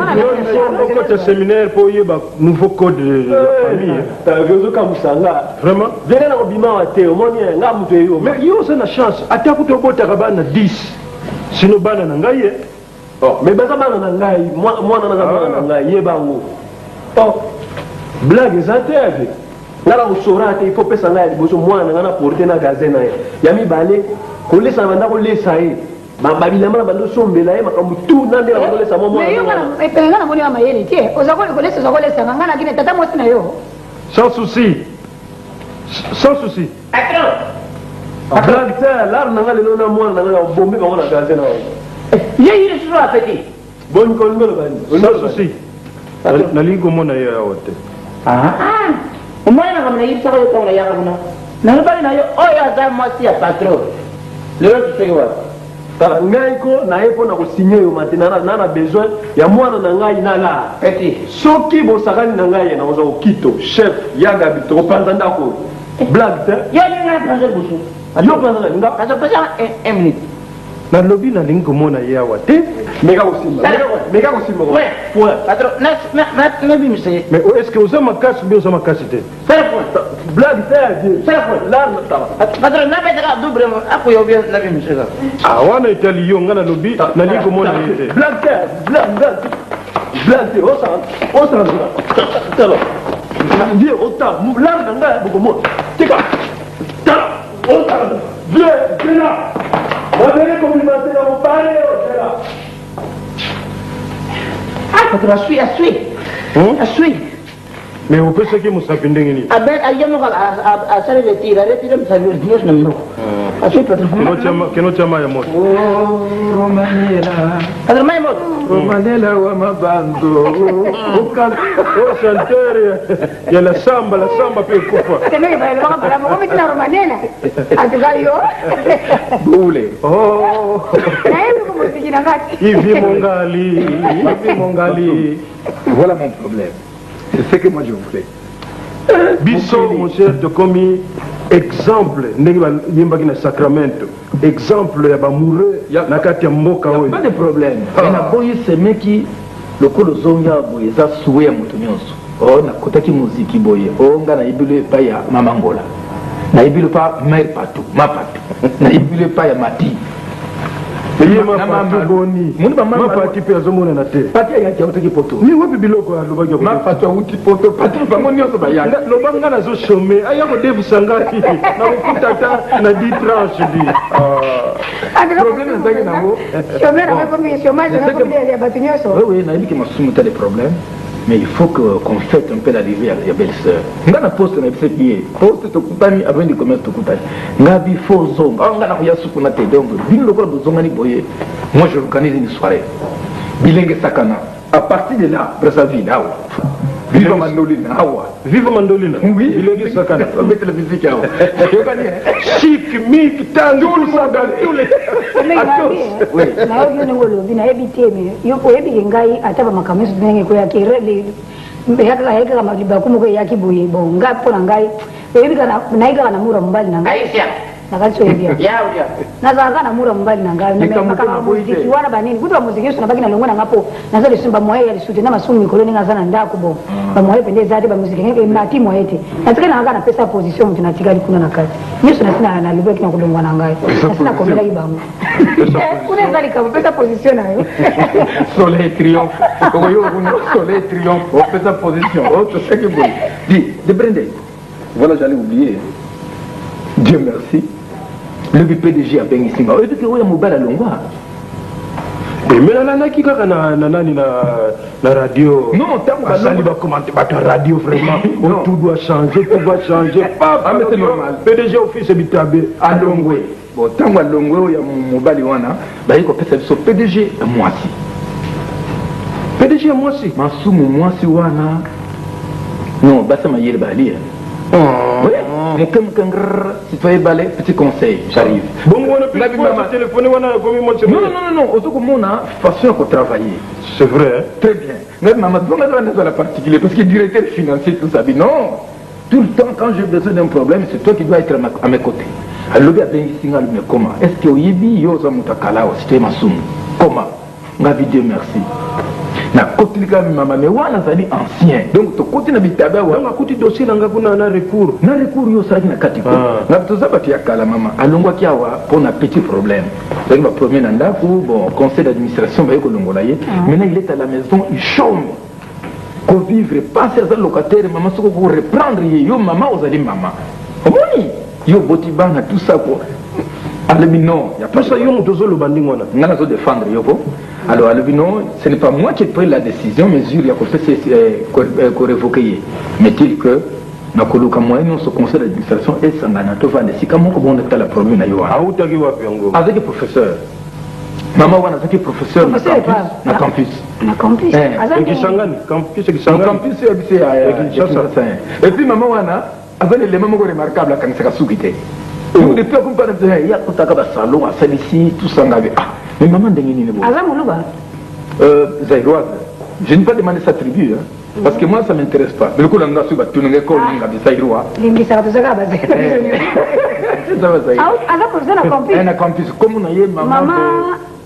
okota séminaire po oyeba nouveau code de la famille ozokamwisa nga vraiment venge na kobimawa te omoni nga moto eyo mais yo oza na chance ata kuta obotaka bana 10 sino bana na ngai ye mais baza bana na ngai mwana naza bana na ngai ye bango blague eza te ave nga na kosora te ifo pesa ngai ya liboso mwana nga na porte na gazin na ye ya mibale kolesa na banda kolesa ye babilamba na bando osombela ye makambo tu na ndenge bakolesa mwana nga namoni wa mayele te ozakolesa ozakolesanga nga nakine tata mwasi na yo sans souci blague te lar na nga lelo na mwana na nga bombi bango na gazin na ye yiri susu apeti boni kolingolo bani sans souci nalingi komona ye awa te omwana kamuna yibisaka yo kamuna yakamuna nalobali na yo oyo aza mwasi ya patron lelo tuseki wapi tala ngai ko naye mpo na kosinye yo mate na besoin ya mwana na ngai nala eti soki bosakani na ngai ye nakozwa kokito chef yagabi tokopanza ndako blague te yo ninga panza busu yo panza nga kaso pesa 1 minute nalobi nalingi komona ye awa te meka kosimba patron nabimise ye mais est ce que oza makasi mbi oza makasi te blague te adie lar nataba patron nabetaka double akoyo bien nabimise ka wana etali yo nga nalobi nalingi komona ye te blague te osala tala vie ota lar na ngai bokomona tika tala otala vie là Madame complimenté dans mon palais, là. Patron, asui. Mais vous pensez que vous savez ndenge Abel ayamo a sale de tira, msabi Dios na mno. Asui patron. Keno chama ya moto. Romanela. Patron mai moto. Romanela wa mabando. O chanteur ya la samba pe kufa. Tena iba lo para mo komiti na Romanela. Atugayo. Bule. Oh. Na yeye kumsikina ngati. Hivi mongali. Voilà mon problème. C'est ce que moi je voulais. Biso mon cher de commis exemple ndenge yembaki na Sacramento exemple ya bamoureux na kati ya mboka oyo pas de problème na boyi semeki lokolo zonga boye za suwe ya moto nyonso na kotaki muziki boye nga na ibile pa ya mamangola na ibile pa mère patou ma patou na ibile pa ya mati ye mapati boni mapati mpe azomonana te pati ayaki autaki poto ni wapi biloko alobaki mapati auti poto pati bango nyonso bayaki lobanga nazoshome aya kodevusa ngai na kokuta ata na 10 tranche di problème nazaki nango oui nayebi ke masumu ta des problèmes mais il faut qu'on fête un peu l'arrivée à belle-sœur. Nga na poste na bise biye. Poste to kutani avant de commerce to kutani. Nga bi fo zonga. Nga na kuya suku na te donc bin lokolo bozonga ni boye. Moi je organise une soirée. Bilenge sakana. À partir de là, Brazzaville là. Vive Mandolina awa. Vive Mandolina. Oui, bilenge sakana. On met la musique awa. Chic, mic, tango, tout ça dans tous les. Oui. Na yo ngolo bina ebiteme. Yo ko ebigengai ataba makamesu benge ko yakirele. Mbeyaka heka kama libakumu ko yakibuye bo ngapo na ngai. Ebika na iga na mura mbali na ngai. Aisha. Nakacho ebia. Ya. Nazaga na mura mbali na ngai. Kama muziki wana banini. Kutu wa muziki yesu nabaki na longona ngapo. Nazo simba moyo yalisute na masumu mikolo ninga sana ndako bo. Ba moyo pendeza ati ba muziki ngeke mati moyo ete. Natika na ngana pesa position mtu natika kuna na kazi. Yesu nasina na libeki na kudongwa na ngai. Nasina komela ibangu. Kuna zali ka pesa position nayo. Soleil triomphe. Oyo uno soleil triomphe. On fait sa position. Oh, tu sais que bon. Dis, de Brendé. Voilà, j'allais oublier. Dieu merci. Le PDG a bien ici. Et puis, on a mobile à Longwa. Mais là, na kika na radio. Non, ça va commenter. La radio vraiment. Tout doit changer, tout doit changer. Ah, mais c'est normal. PDG office Bitabé à Longwe. Bon, tant que Longwe, il y a mobile wana. Bah, il faut faire ça. PDG moi aussi. PDG moi aussi. Masumu moi aussi wana. Non, bah ça m'a yé le bali. Oui. Si tu es balai, petit conseil, j'arrive. Bon, on a pu téléphoner, on a commis mon non, non, non, autant que mon façon de travailler. C'est vrai. Très bien. Même maman, on a la particulier, parce que directeur financier, tout ça, dit non. Tout le temps, quand j'ai besoin d'un problème, c'est toi qui dois être à mes côtés. Alors, le gars, il y a mais comment? Est-ce que Oyebi, Yosa Moutakala, si tu es ma somme? Comment? Ngabi Dieu merci. Na côté de maman mais wana zali ancien donc to côté na bitaba wa na côté dossier na ngakuna na recours yo saki na katiko na to zabati ya kala mama alongwa kiawa pour un petit problème donc va premier na ndaku bon conseil d'administration va kolongola ye maintenant il est à la maison il chôme ko vivre passer à locataire maman soko pour reprendre yo maman ozali maman omoni yo botibana tout ça quoi Albino, il y a pas ça, on doit défendre. Alors, Albino, ce n'est pas moi qui ai pris la décision, mesure, il y a qu'on révoqué. Mais il que, na koluka moyen ce conseil d'administration et sangana to vande si kama ko bonda tala problème na yo avec le professeur maman wana avec professeur na campus et sangani campus et puis maman wana avec les éléments remarquables quand ça soukité donc depuis qu'on parle de il y a tout à salon à ici tout ça mais maman d'engini ne Zaïroise je n'ai pas demandé sa tribu hein. Parce que moi ça ne m'intéresse pas. Mais le coup, on a su battre une école, on a dit ça, il doit. Un campus, comme on a eu maman.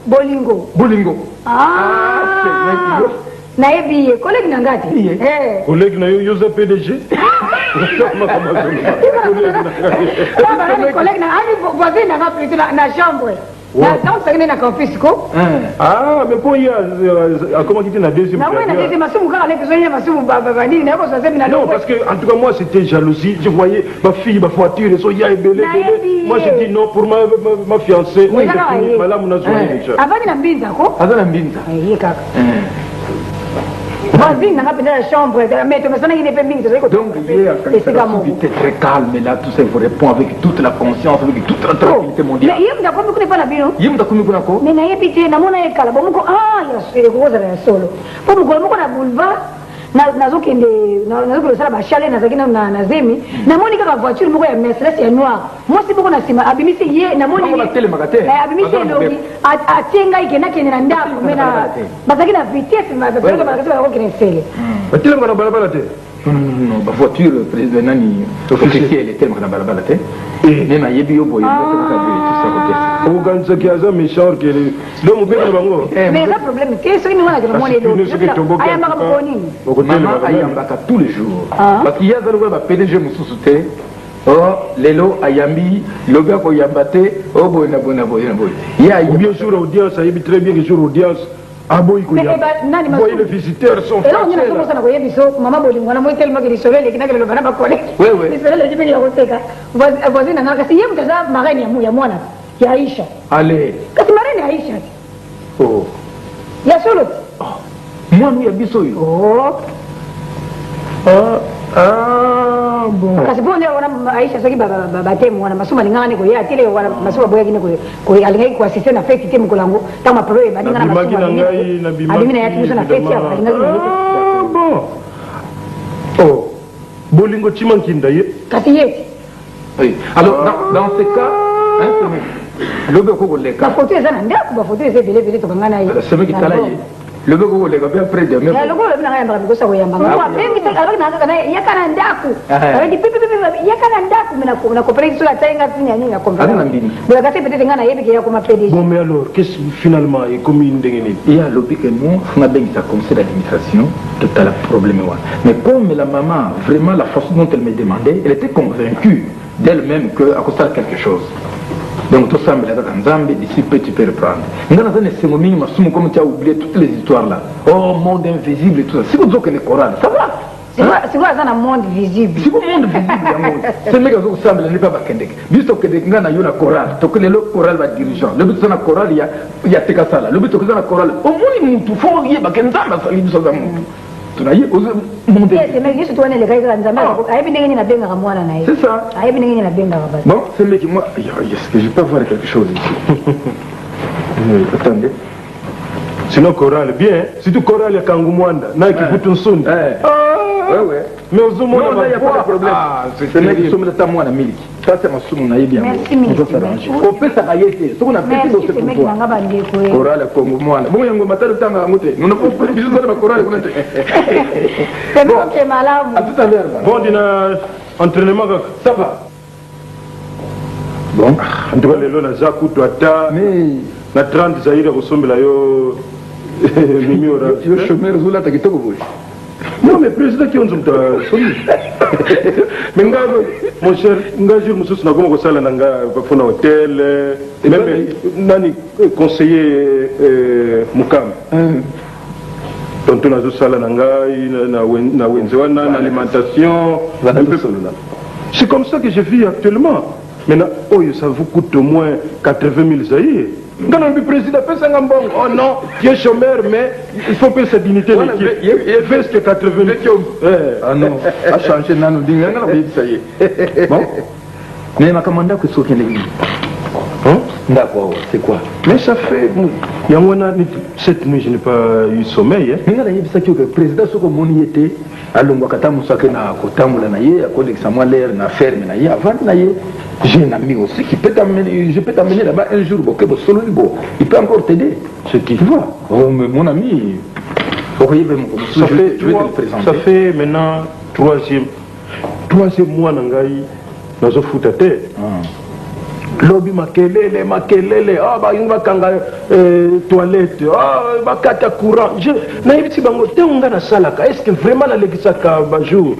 Bolingo. Bolingo. Ah, Naebi, collègue Nangati. Collègue Nayo, Yosa PDG. Collègue Nangati, voisin na chambre. Donc, ça est campus. Ah, mais pour y a comment quitter la deuxième. Non, parce que en tout cas, moi c'était jalousie. Je voyais ma fille, ma voiture, et so y a belé. Moi j'ai dit non pour ma fiancée. Oui, madame, on a joué déjà. Avant la mbinza, quoi? Avant la mbinza. Vas-y, n'a pas la chambre, mais tu me sens qu'il n'est pas bien. Donc, il était très calme, là, tout ça, il faut répondre avec toute la conscience, avec toute la tranquillité mondiale. Mais il y a pas beaucoup de palabres. Il y a beaucoup de quoi? Mais il y a pitié, n'a pas de calme. Il y a solo. Pour me dire, on a boulevard. Nazokende sala bachale nazakina na zemi namoni kaka voiture moko ya Mercedes ya noir moi si boko na sima abimisi ye namoni abimisi lobi atenga ikena kene na ndako mena bazakina vitesse bazakina bazakina kene sele batile ngana balabala te non ba voiture président nani officiel était ngana balabala te même ayebi yo boye o ganza kiaza méchant que le mobile bango mais ça problème c'est ce qui nous a dit mon élo ayamba ko nini maman ayambaka tous les jours parce qu'il y a zalo ba PDG mususu te Oh, lelo ayambi, loba ko yambate, oh boy na boy. Ya Ou bien sur audience, ça y est très bien que sur audience. Ah bon, il y a les visiteurs sont là. On est là, on est maman Bolingo, on a tellement que les soleils, les le banana collé. Oui. Les soleils, les gens voisin na ngaka siye mtaza marraine ya mwana ya Aisha. Allez. Kasi marraine ya Aisha. Oh. Ya solo. Moi nous ya biso yo. Oh. Bon. Kasi bon ya wana Aisha soki batemu wana masuma lingana ko ya tele wana masuma boya kine ko alingai ko assiste na fête temu kolango tama problème badinga na masuma adimina ya timuso na fête ya alingai bon. Oh. Bolingo chimankinda ye. Kasi ye. Oui. Alors dans ce cas, hein, le beko le cas. La photo est là, la photo est belle to kangana ye. C'est qui tala ye. Le beko le cas après demain. Ya logo le bina ngamba ngosa koyamba. Ngwa bengi to araki na kana ya kana ndaku. Araki pipi ya kana ndaku mina ko na kopere sura tainga tinya nyinga komba. Ana mbini. Bila kasi peut-être ngana yebi ke ya ko ma PDG. Bon mais alors qu'est-ce finalement est comme une dengene. Il y a l'objet que nous on a bien ça comme c'est l'administration tout à le problème ouais. Mais comme la maman vraiment la façon dont elle me demandait, elle était convaincue d'elle-même que à cause de quelque chose. Donc tout ça me l'a dit Nzambe d'ici peu tu peux reprendre. Ngana zane c'est mon minimum comme tu as oublié toutes les histoires là. Oh monde invisible et tout ça. Si vous dites que le Coran, ça va. C'est quoi ça un monde visible? C'est un monde visible. C'est le gars qui semble ne pas bakendek. Biso que des ngana yona Coran, to que le Coran va dirigeant. Le but de la Coran il y a teka sala. Le but de la Coran au moins mutu faut y bakenzamba sali biso za mutu. Tunaye monde. C'est mais juste toi ne le gars Nzambe. Aibi ndenge na benga mwana na ye. C'est ça. Aibi ndenge na benga baba. Bon, c'est le qui moi est-ce que je peux voir quelque chose ici? Attendez. Sinon choral bien, si tu choral ya kangumwanda na kibutu nsuni. Ouais. Mais aux hommes non, il n'y a pas de problème. C'est le qui sommes là moi na miliki. Ça c'est ma somme na bien. On doit s'arranger. On peut s'arranger. Ce qu'on a fait c'est pour toi. Choral kangumwanda. Bon yango matalo tanga ngote. Nous ne pouvons pas biso na choral ko nte. C'est bon que malamu. À tout à l'heure. Bon dina entraînement ça va. Bon, en tout cas lelo na zaku to ata mais na 30 zaire ko sombela yo mimi ora. Tu veux chômer zula ta kitoko boy. Non mais président qui on zumta somi. Mais ngabo mon cher ngajur mususu na gomo ko sala na nga bafuna hotel même nani conseiller Mukam. Tonton nazo sala na ngai na wenzewana na alimentation un peu là. C'est comme ça que je vis actuellement. Maintenant, ça vous coûte au moins 80 000 zaïre. Non, le président fait 50 bons. Oh non, tu es chômeur, mais il faut payer sa dignité. Il fait que 80 000. Ah non, à changer, non, ça y est. Bon, mais ma commande que ce qu'il est. D'accord, c'est quoi? Mais ça fait. Il y a cette nuit, je n'ai pas eu sommeil. Mais il y a que le président, ce que mon était, à l'Ongwakata Moussaka, à Kotamula, à Kodexamoa, à ferme, avant, j'ai un ami aussi qui peut t'amener, je peux t'amener là-bas un jour, il peut encore t'aider. Ce qui va. Oh, mais mon ami, ça fait maintenant troisième mois Nangaï, dans un foot à tête. Lobby makelele ba kanga toilette ba kata courant je na yibiti bango te nga na salaka est-ce que vraiment na lekisaka ba jour